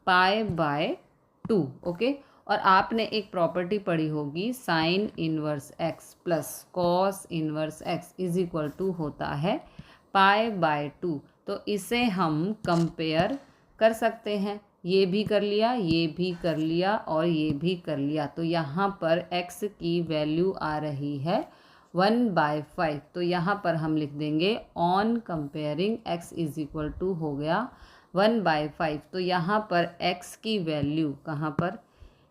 π/2, okay. और आपने एक प्रॉपर्टी पढ़ी होगी, sine inverse x plus cos inverse x is equal to होता है π/2। तो इसे हम कंपेयर कर सकते हैं, ये भी कर लिया, ये भी कर लिया और ये भी कर लिया। तो यहाँ पर x की वैल्यू आ रही है 1/5, तो यहाँ पर हम लिख देंगे on comparing x is equal to हो गया 1/5। तो यहाँ पर x की वैल्यू कहाँ पर,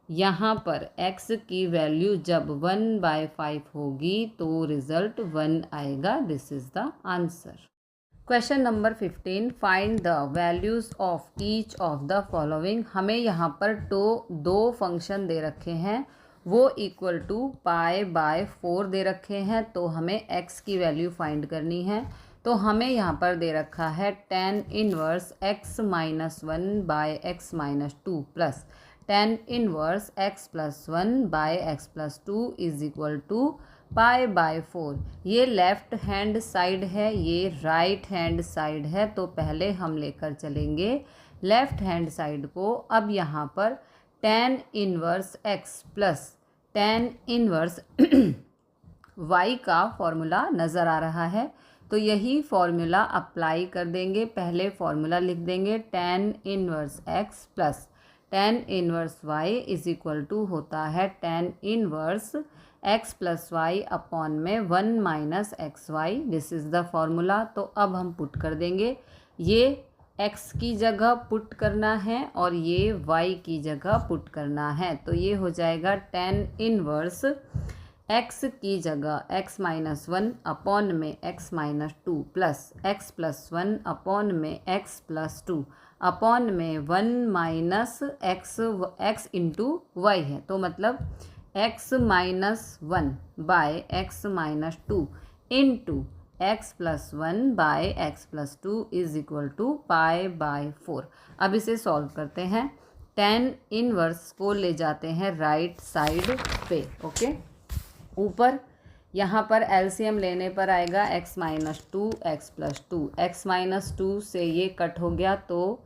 यहाँ पर x की वैल्यू जब 1/5 होगी तो रिजल्ट 1 आएगा। This is the answer. Question number 15, find the values of each of the following. हमें यहाँ पर दो फंक्शन दे रखे हैं, वो इक्वल टू π/4 दे रखे हैं, तो हमें x की वैल्यू फाइंड करनी है। तो हमें यहाँ पर दे रखा है tan inverse x - 1/x - 2 plus tan inverse x plus 1 by x plus 2 is equal to pi by 4। ये लेफ्ट हैंड साइड है, ये राइट हैंड साइड है, तो पहले हम लेकर चलेंगे लेफ्ट हैंड साइड को। अब यहाँ पर tan inverse x plus tan inverse y का फॉर्मूला नज़र आ रहा है, तो यही फॉर्मूला अप्लाई कर देंगे। पहले फॉर्मूला लिख देंगे tan inverse x plus tan inverse y is equal to होता है tan inverse x plus y upon में 1 minus x y. This is the formula. तो अब हम पुट कर देंगे, ये x की जगह पुट करना है और ये y की जगह पुट करना है। तो ये हो जाएगा tan इनवर्स x की जगह x माइनस 1 अपॉन में x minus 2 plus x plus 1 upon में x प्लस 2 अपॉन में 1 माइनस x इंटू वाई है, तो मतलब x minus 1 by x minus 2 into x plus 1 by x plus 2 is equal to pi by 4। अब इसे solve करते हैं। tan इनवर्स को ले जाते हैं राइट साइड पे। ओके, ऊपर यहाँ पर एलसीएम लेने पर आएगा x minus 2 x plus 2। x minus 2 से ये कट हो गया, तो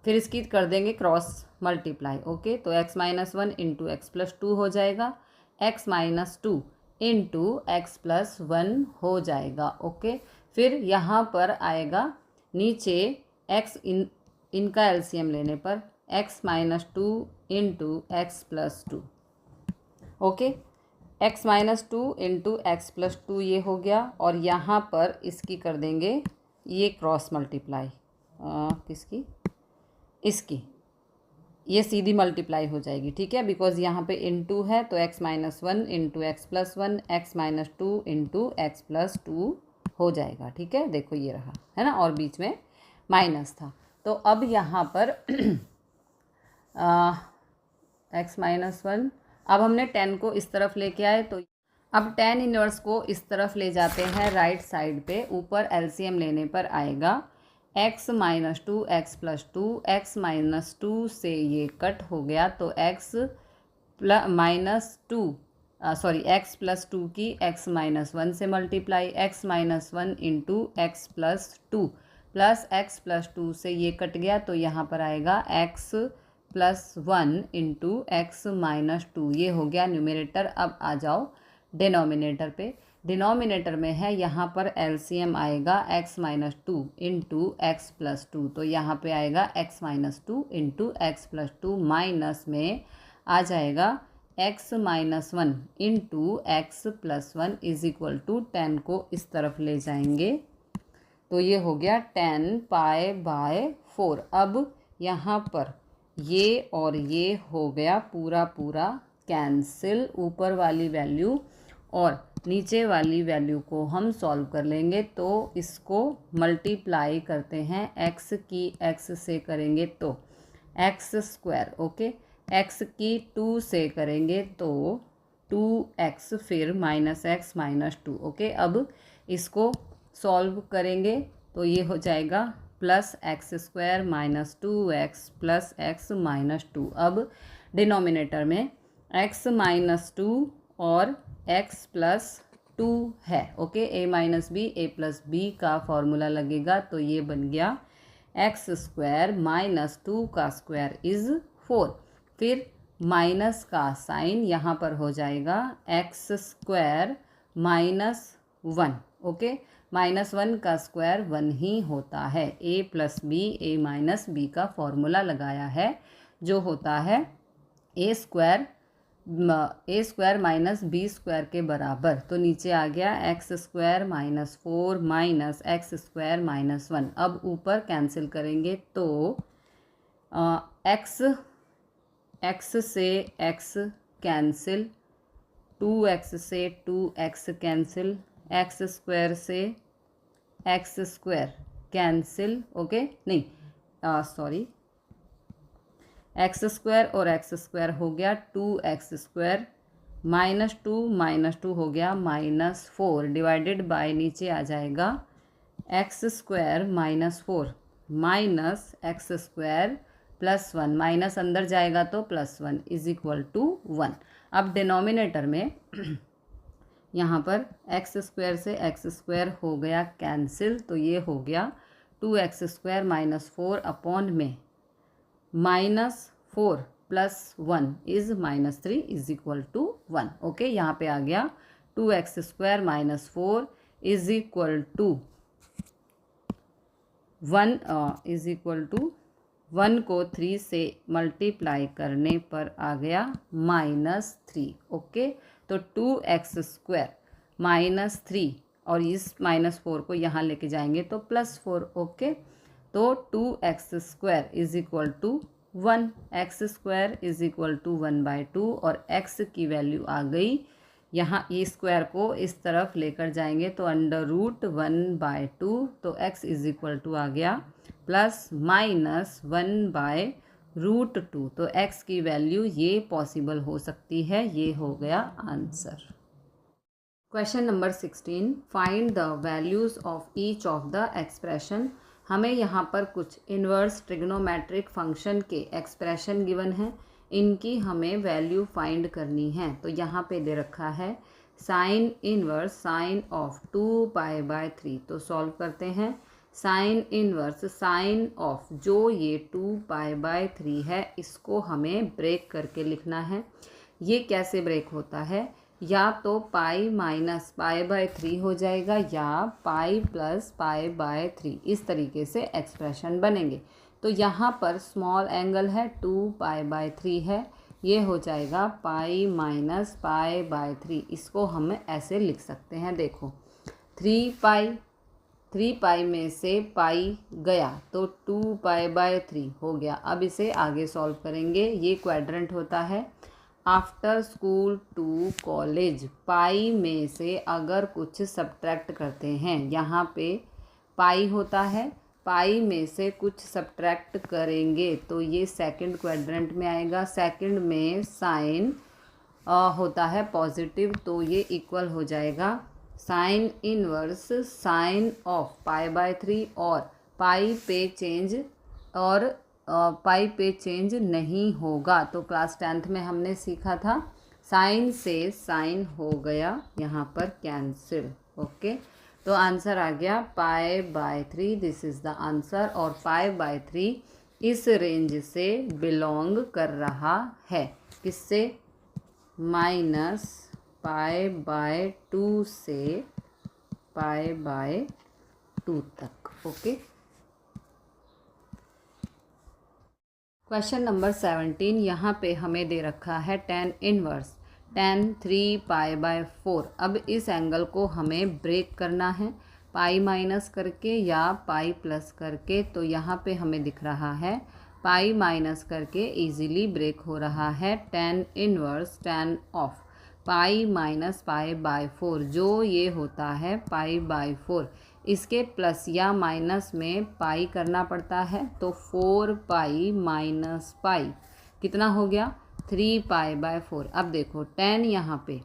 फिर इसकी कर देंगे क्रॉस मल्टीप्लाई। ओके, तो x minus 1 into x plus 2 हो जाएगा, x minus 2 into x plus 1 हो जाएगा। ओके, फिर यहाँ पर आएगा नीचे x इनका एलसीएम लेने पर x minus 2 into x plus 2। Okay, x minus 2 into x plus 2 ये हो गया, और यहाँ पर इसकी कर देंगे ये क्रॉस मल्टीप्लाई। किसकी? इसकी, ये सीधी मल्टीप्लाई हो जाएगी। ठीक है, बिकॉज यहाँ पे इनटू है, तो x minus 1 into x plus 1 x minus 2 into x plus 2 हो जाएगा। ठीक है, देखो ये रहा है ना, और बीच में माइनस था। तो अब यहाँ पर x माइनस 1, अब हमने 10 को इस तरफ लेके आए, तो अब tan इनवर्स को इस तरफ ले जाते हैं राइट साइड पे। ऊपर एलसीएम लेने पर आएगा x minus 2 x plus 2, x minus 2 से ये कट हो गया, तो x माइनस 2 एक्स प्लस 2 की x माइनस 1 से multiply, x minus 1 into x plus 2 plus x plus 2 से ये कट गया, तो यहाँ पर आएगा x plus 1 into x minus 2। ये हो गया न्यूमरेटर। अब आ जाओ डिनोमिनेटर पे। डिनोमिनेटर में है यहाँ पर एलसीएम आएगा x minus 2 into x plus 2, तो यहाँ पे आएगा x minus 2 into x plus 2 minus में आ जाएगा x minus 1 into x plus 1 is equal to 10 को इस तरफ ले जाएंगे, तो ये हो गया 10 पाई बाय 4। अब यहाँ पर ये और ये हो गया पूरा पूरा कैंसिल, ऊपर वाली वैल्यू और नीचे वाली वैल्यू को हम सॉल्व कर लेंगे। तो इसको मल्टीप्लाई करते हैं, x की x से करेंगे तो x स्क्वायर। ओके, x की 2 से करेंगे तो 2x, फिर माइनस x माइनस 2। ओके, अब इसको सॉल्व करेंगे तो ये हो जाएगा plus x square minus 2x plus x minus 2। अब डिनोमिनेटर में x माइनस 2 और x प्लस 2 है। Okay, a minus b a plus b का फॉर्मूला लगेगा, तो ये बन गया एक्स स्क्वायर माइनस 2 का स्क्वायर इज़ 4। फिर माइनस का साइन यहाँ पर हो जाएगा x square minus 1। Okay, minus 1 का स्क्वायर 1 ही होता है। a plus b a minus b का फॉर्मूला लगाया है, जो होता है a square minus b square के बराबर। तो नीचे आ गया x square minus 4 minus x square minus 1। अब ऊपर कैंसिल करेंगे तो एक्स से एक्स कैंसिल, 2x से 2x कैंसिल, एक्स स्क्वायर से एक्स स्क्वायर कैंसिल। ओके, नहीं सॉरी, एक्स स्क्वायर और एक्स स्क्वायर हो गया 2x स्क्वायर, माइनस 2 हो गया माइनस 4, डिवाइडेड बाय नीचे आ जाएगा x square minus 4 minus x square +1, minus अंदर जाएगा तो +1 इज इक्वल टू 1। अब डिनोमिनेटर में यहाँ पर एक्स स्क्वायर से एक्स स्क्वायर हो गया कैंसिल, तो ये हो गया 2x² -4 अपॉन में -4 + 1 is -3 is equal to 1। Okay, यहाँ पे आ गया 2x² -4 is equal to 1 is equal to 1 को 3 से मल्टीप्लाई करने पर आ गया -3। ओके, तो 2x² -3 और इस -4 को यहाँ लेके जाएंगे तो +4। ओके, तो 2x² is equal to 1, x² is equal to 1/2 और x की वैल्यू आ गई, यहाँ ई स्क्वायर को इस तरफ लेकर जाएंगे तो √1/2, तो x इज इक्वल टू आ गया ±1/√2। तो x की वैल्यू ये पॉसिबल हो सकती है, ये हो गया answer. Question number 16, find the values of each of the expression. हमें यहाँ पर कुछ इन्वर्स ट्रिग्नोमेट्रिक फंक्शन के एक्सप्रेशन गिवन हैं, इनकी हमें वैल्यू फाइंड करनी है। तो यहाँ पे दे रखा है साइन इनवर्स साइन ऑफ 2π/3, तो सॉल्व करते हैं। साइन इनवर्स साइन ऑफ जो ये 2π/3 है, इसको हमें ब्रेक करके लिखना है। ये कैसे ब्रेक होता है, या तो पाई माइनस π/3 हो जाएगा या पाई प्लस π/3, इस तरीके से एक्सप्रेशन बनेंगे। तो यहाँ पर स्मॉल एंगल है 2π/3 है, ये हो जाएगा पाई माइनस π/3, इसको हम ऐसे लिख सकते हैं। देखो 3π में से पाई गया तो 2π/3 हो गया। अब इसे आगे सॉल्व करेंगे, ये क्वाड्रेंट होता है। आफ्टर स्कूल टू कॉलेज, पाई में से अगर कुछ सब्ट्रैक्ट करते हैं, यहाँ पे पाई होता है, पाई में से कुछ सब्ट्रैक्ट करेंगे तो ये सेकंड क्वाड्रेंट में आएगा। सेकंड में साइन होता है पॉजिटिव, तो ये इक्वल हो जाएगा साइन इनवर्स साइन ऑफ π/3, और पाई पे चेंज नहीं होगा। तो क्लास 10th में हमने सीखा था साइन से साइन हो गया यहाँ पर कैंसिल। ओके, तो आंसर आ गया π/3, दिस इज़ द आंसर। और π/3 इस रेंज से बिलोंग कर रहा है, किससे, -π/2 से π/2 तक। ओके, क्वेश्चन नंबर 17, यहाँ पे हमें दे रखा है tan इनवर्स tan 3π/4। अब इस एंगल को हमें ब्रेक करना है, पाई माइनस करके या पाई प्लस करके। तो यहाँ पे हमें दिख रहा है पाई माइनस करके इजीली ब्रेक हो रहा है। tan inverse tan of pi minus π/4, जो ये होता है π/4, इसके प्लस या माइनस में पाई करना पड़ता है, तो 4π - पाई कितना हो गया, 3π/4। अब देखो tan यहाँ पे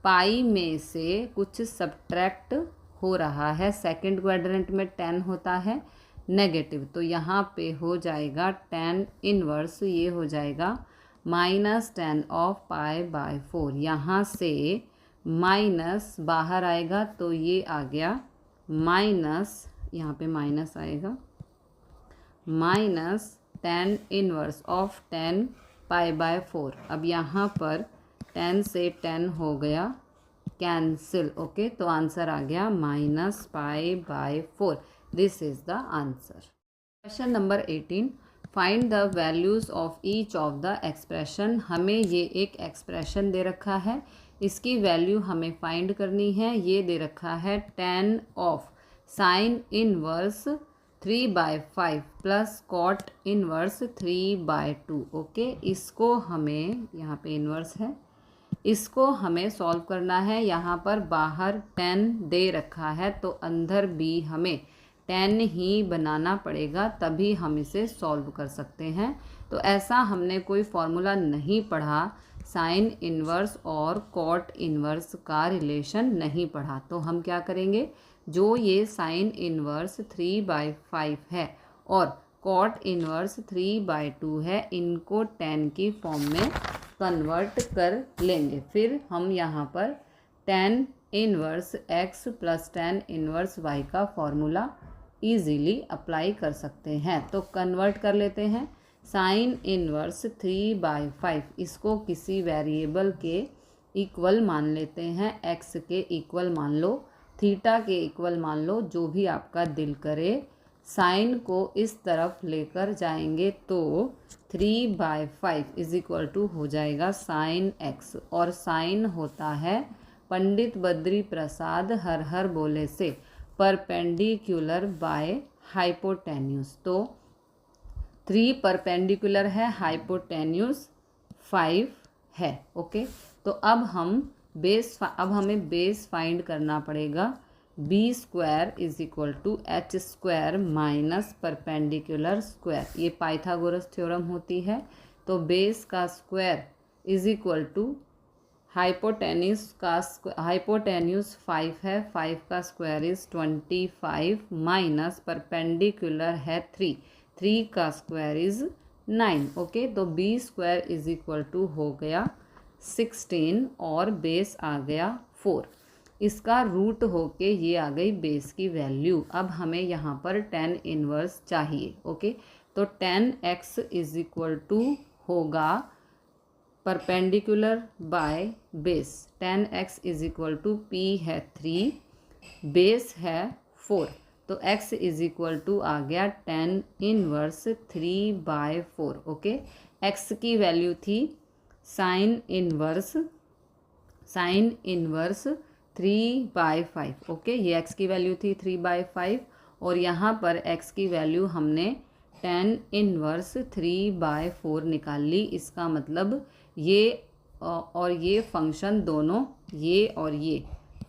पाई में से कुछ सब्ट्रैक्ट हो रहा है, सेकंड क्वाड्रेंट में tan होता है नेगेटिव, तो यहाँ पे हो जाएगा tan इनवर्स, ये हो जाएगा -tan ऑफ π/4। यहाँ से माइनस बाहर आएगा तो ये आ गया माइनस, यहाँ पे माइनस आएगा, -tan इनवर्स ऑफ tan π/4। अब यहाँ पर 10 से 10 हो गया कैंसिल। ओके, तो आंसर आ गया -π/4, this is the answer. Question number 18, find the values of each of the expression. हमें ये एक एक्सप्रेशन दे रखा है, इसकी वैल्यू हमें फाइंड करनी है। ये दे रखा है tan of sine inverse 3/5 plus cot inverse 3/2। Okay, इसको हमें, यहाँ पे इनवर्स है, इसको हमें सॉल्व करना है। यहाँ पर बाहर tan दे रखा है तो अंदर भी हमें tan ही बनाना पड़ेगा, तभी हम इसे सॉल्व कर सकते हैं। तो ऐसा हमने कोई फॉर्मूला नहीं पढ़ा, साइन इनवर्स और कॉट इनवर्स का रिलेशन नहीं पढ़ा। तो हम क्या करेंगे, जो ये साइन इनवर्स 3/5 है और कॉट इनवर्स 3/2 है, इनको tan की फॉर्म में कन्वर्ट कर लेंगे। फिर हम यहाँ पर tan inverse x plus tan inverse y का फॉर्मूला ईजीली अप्लाई कर सकते हैं। तो कन्वर्ट कर लेते हैं। साइन इनवर्स 3/5, इसको किसी वेरिएबल के इक्वल मान लेते हैं, x के इक्वल मान लो, थीटा के इक्वल मान लो, जो भी आपका दिल करे। साइन को इस तरफ लेकर जाएंगे तो 3/5 इज इक्वल टू हो जाएगा साइन x, और साइन होता है पंडित बद्री प्रसाद हर हर बोले से परपेंडिकुलर बाय हाइपोटेन्यूस। तो 3 परपेंडिकुलर है, हाइपोटेन्यूस 5 है। ओके, तो अब हमें बेस फाइंड करना पड़ेगा। b² is equal to h² minus perpendicular square, ये पाइथागोरस थ्योरम होती है। तो बेस का स्क्वायर इज इक्वल टू हाइपोटेन्यूस 5 है, 5 का स्क्वायर इज 25 माइनस परपेंडिकुलर है 3 का स्क्वायर इज 9। ओके, तो b² इज इक्वल टू हो गया 16 और बेस आ गया 4। इसका रूट होके ये आ गई बेस की वैल्यू। अब हमें यहाँ पर tan इनवर्स चाहिए। ओके, तो tan x is equal to होगा perpendicular by base. tan x is equal to p है 3, बेस है 4, तो x इज इक्वल टू आ गया tan इनवर्स 3/4। ओके, x की वैल्यू थी साइन इनवर्स 3/5। ओके, ये x की वैल्यू थी 3/5, और यहाँ पर x की वैल्यू हमने tan इनवर्स 3/4 निकाल ली। इसका मतलब ये और ये फंक्शन दोनों, ये और ये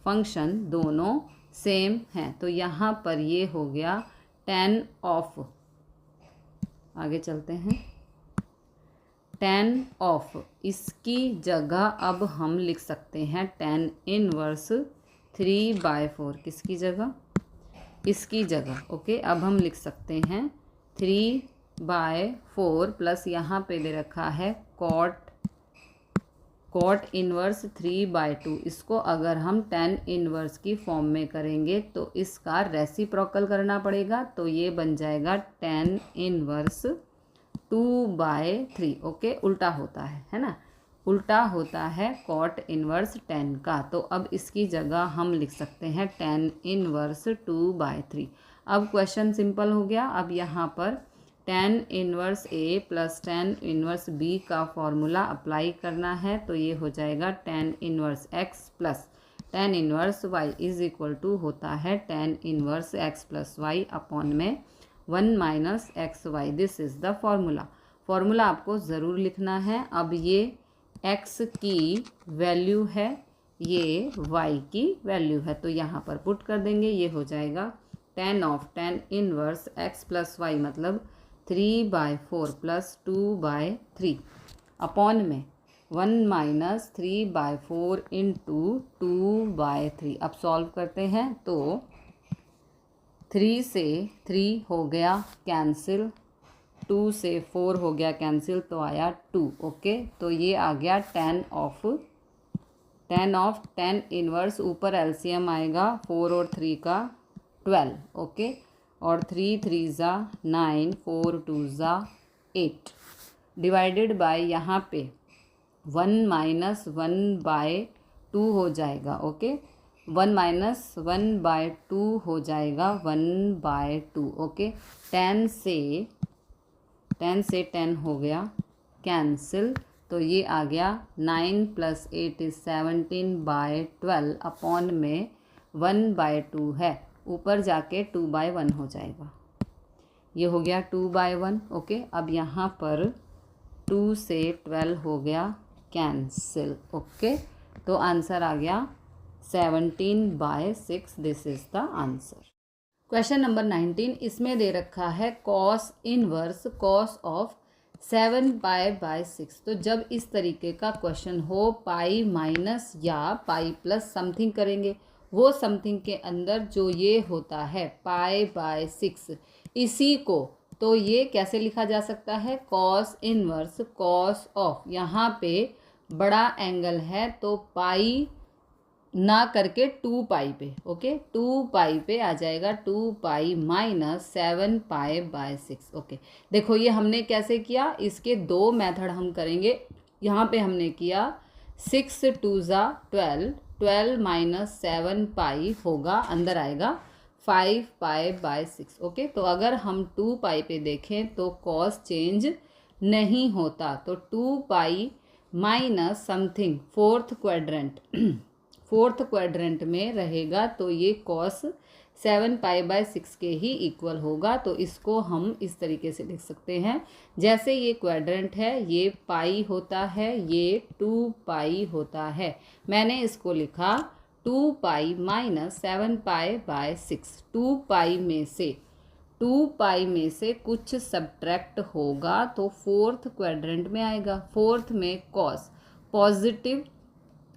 फंक्शन दोनों सेम हैं। तो यहाँ पर ये हो गया tan ऑफ, आगे चलते हैं, tan ऑफ, इसकी जगह अब हम लिख सकते हैं tan इनवर्स 3/4। किसकी जगह? इसकी जगह। ओके, अब हम लिख सकते हैं 3/4 प्लस यहाँ पे दे रखा है कॉट इनवर्स 3/2। इसको अगर हम tan इनवर्स की फॉर्म में करेंगे तो इसका रेसिप्रोकल करना पड़ेगा, तो ये बन जाएगा tan इनवर्स 2/3। ओके, उल्टा होता है ना, उल्टा होता है कॉट इनवर्स tan का। तो अब इसकी जगह हम लिख सकते हैं tan इनवर्स 2/3। अब क्वेश्चन सिंपल हो गया। अब यहाँ पर tan inverse a plus tan inverse b का फॉर्मूला अप्लाई करना है, तो ये हो जाएगा tan inverse x plus tan inverse y is equal to होता है tan inverse x plus y upon में 1 minus XY। This is the formula आपको ज़रूर लिखना है। अब ये x की वैल्यू है, ये y की वैल्यू है, तो यहाँ पर पुट कर देंगे। ये हो जाएगा tan inverse x plus y मतलब 3/4 प्लस 2/3 अपॉन में 1 माइनस 3/4 इंटू 2/3। अब सॉल्व करते हैं तो 3 से 3 हो गया कैंसिल, 2 से 4 हो गया कैंसिल, तो आया 2। ओके, तो ये आ गया tan इनवर्स, ऊपर एलसीएम आएगा 4 और 3 का 12। ओके, और 3 3 ज़ा 9, 4 2 ज़ा 8 डिवाइडेड बाय यहाँ पे 1 माइनस 1/2 हो जाएगा। ओके, 1 माइनस 1/2 हो जाएगा 1/2। ओके, 10 से 10 हो गया कैंसिल, तो ये आ गया 9 प्लस 8 इज 17/12 अपॉन में 1/2 है, ऊपर जाके 2/1 हो जाएगा। ये हो गया 2/1। ओके, अब यहाँ पर 2 से 12 हो गया कैंसिल। ओके, तो आंसर आ गया 17/6। This is the answer. Question number 19, इसमें दे रखा है कॉस इनवर्स कॉस ऑफ 7π/6। तो जब इस तरीके का क्वेश्चन हो, पाई माइनस या पाई प्लस समथिंग करेंगे, वो समथिंग के अंदर जो ये होता है π/6, इसी को तो ये कैसे लिखा जा सकता है, कॉस इनवर्स कॉस ऑफ, यहाँ पे बड़ा एंगल है तो पाई ना करके 2 पाई पे, ओके 2 पाई पे आ जाएगा, 2 pi minus 7 pi by 6। Okay देखो ये हमने कैसे किया, इसके 2 मेथड हम करेंगे। यहाँ पे हमने किया 6 2 ज़ा 12, 12 माइनस 7 पाई होगा, अंदर आएगा 5 पाई बाय 6। ओके तो अगर हम 2 पाई पे देखें तो कॉस चेंज नहीं होता, तो 2 pi minus something fourth quadrant में रहेगा, तो ये कॉस 7 पाई बाय 6 के ही इक्वल होगा। तो इसको हम इस तरीके से लिख सकते हैं, जैसे ये क्वाड्रेंट है, ये पाई होता है, ये 2 पाई होता है। मैंने इसको लिखा 2 पाई माइनस 7 पाई बाय 6। 2 पाई में से कुछ सब्ट्रैक्ट होगा तो फोर्थ क्वाड्रेंट में आएगा। फोर्थ में कॉस पॉजिटिव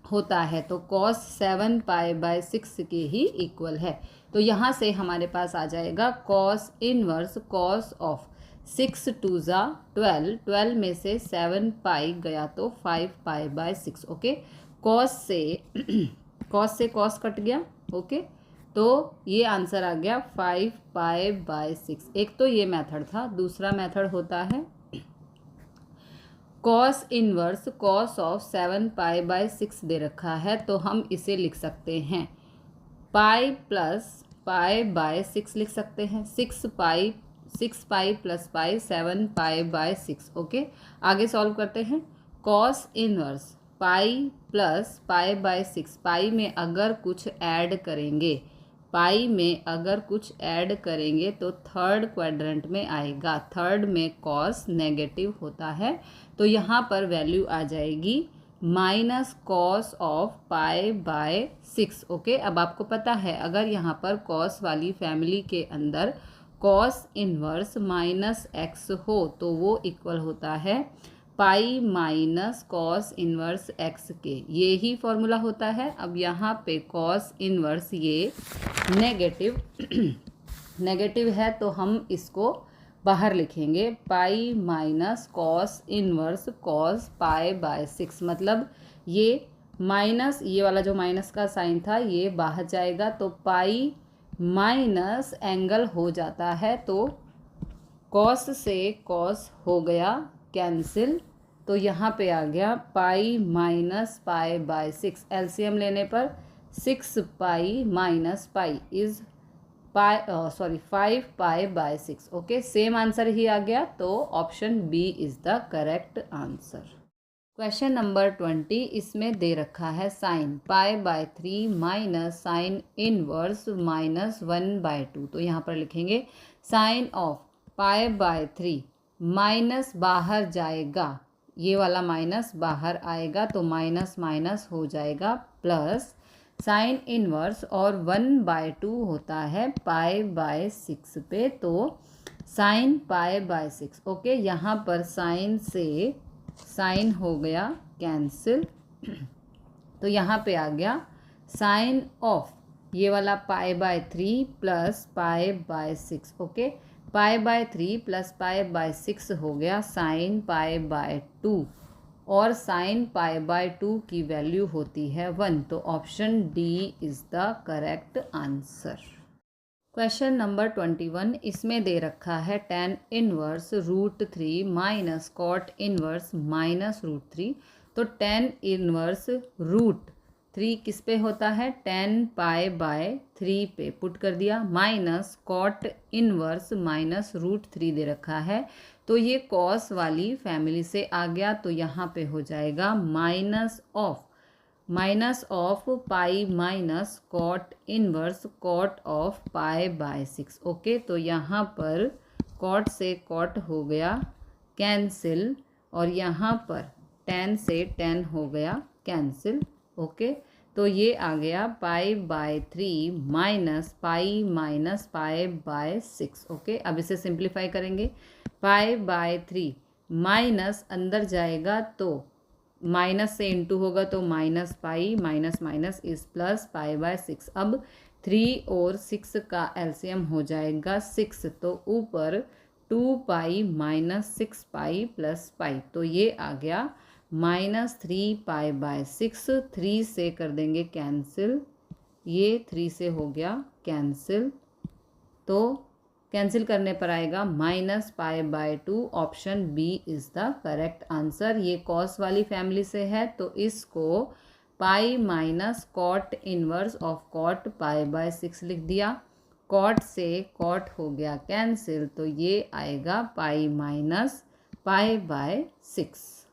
होता है, तो कॉस 7 पाई बाय 6 के ही इक्वल है। तो यहाँ से हमारे पास आ जाएगा कॉस इनवर्स कॉस ऑफ 6 2 ज़ा 12, 12 में से 7 पाई गया तो 5 पाई बाय 6। ओके कॉस से कॉस कट गया। ओके तो ये आंसर आ गया 5 पाई बाय 6। एक तो ये मेथड था। दूसरा मेथड होता है cos inverse cos of 7 pi by 6 दे रखा है, तो हम इसे लिख सकते हैं पाई प्लस पाई बाय 6 लिख सकते हैं। 6 pi plus pi 7 pi by 6। Okay आगे सॉल्व करते हैं। Cos inverse pi plus pi by 6, पाई में अगर कुछ ऐड करेंगे तो थर्ड क्वाड्रेंट में आएगा। थर्ड में कॉस नेगेटिव होता है, तो यहाँ पर वैल्यू आ जाएगी minus cos of pi by 6। Okay अब आपको पता है अगर यहाँ पर कॉस वाली फैमिली के अंदर कॉस इनवर्स माइनस एक्स हो तो वो इक्वल होता है pi minus cos inverse x के, ये ही फॉर्मूला होता है। अब यहाँ पे कॉस इनवर्स ये नेगेटिव है, तो हम इसको बाहर लिखेंगे pi minus cos inverse cos pi by 6। मतलब ये माइनस, ये वाला जो माइनस का साइन था ये बाहर जाएगा, तो पाई माइनस एंगल हो जाता है, तो कॉस से कॉस हो गया कैंसिल, तो यहाँ पे आ गया pi minus pi by 6। LCM लेने पर 6 pi minus pi is 5 pi by 6। Okay same answer ही आ गया, तो option B is the correct answer. Question number 20, इसमें दे रखा है sine pi by 3 minus sine inverse minus 1/2। तो यहाँ पर लिखेंगे sine of pi by 3, minus बाहर जाएगा, ये वाला माइनस बाहर आएगा तो माइनस माइनस हो जाएगा, प्लस साइन इनवर्स और 1/2 होता है पाई बाय 6 पे, तो साइन पाई बाय 6। ओके यहाँ पर साइन से साइन हो गया कैंसिल, तो यहाँ पे आ गया साइन ऑफ ये वाला पाई by 3 plus pi by 6। Okay pi by 3 plus pi by 6 हो गया साइन पाई बाय 2, और साइन पाई बाय 2 की वैल्यू होती है 1, तो option D is the correct answer. Question number 21, इसमें दे रखा है tan inverse √3 minus cot inverse minus √3। तो tan इनवर्स √3 किस पे होता है, tan पाई बाय 3 पे पुट कर दिया, माइनस कॉट इनवर्स माइनस √3 दे रखा है, तो ये कॉस वाली फैमिली से आ गया, तो यहाँ पे हो जाएगा minus of pi minus cot inverse cot of pi by 6। Okay तो यहाँ पर कॉट से कॉट हो गया कैंसिल, और यहाँ पर tan से tan हो गया कैंसिल। ओके तो ये आ गया पाई by 3 minus pi by 6। Okay अब इसे सिंप्लीफाई करेंगे, पाई बाय 3 माइनस अंदर जाएगा तो माइनस से इंटू होगा तो minus pi, minus minus is plus pi by 6। अब 3 और 6 का एलसीएम हो जाएगा 6, तो ऊपर 2 pi minus 6 pi plus pi, तो ये आ गया -3 पाई बाय 6। 3 से कर देंगे कैंसिल, ये 3 से हो गया कैंसिल, तो कैंसिल करने पर आएगा -पाई/2। Option B is the correct answer. ये कॉस वाली फैमिली से है, तो इसको pi minus cot inverse of cot पाई/6 लिख दिया। कॉट से कॉट हो गया कैंसिल, तो ये आएगा पाई माइनस पाई/6।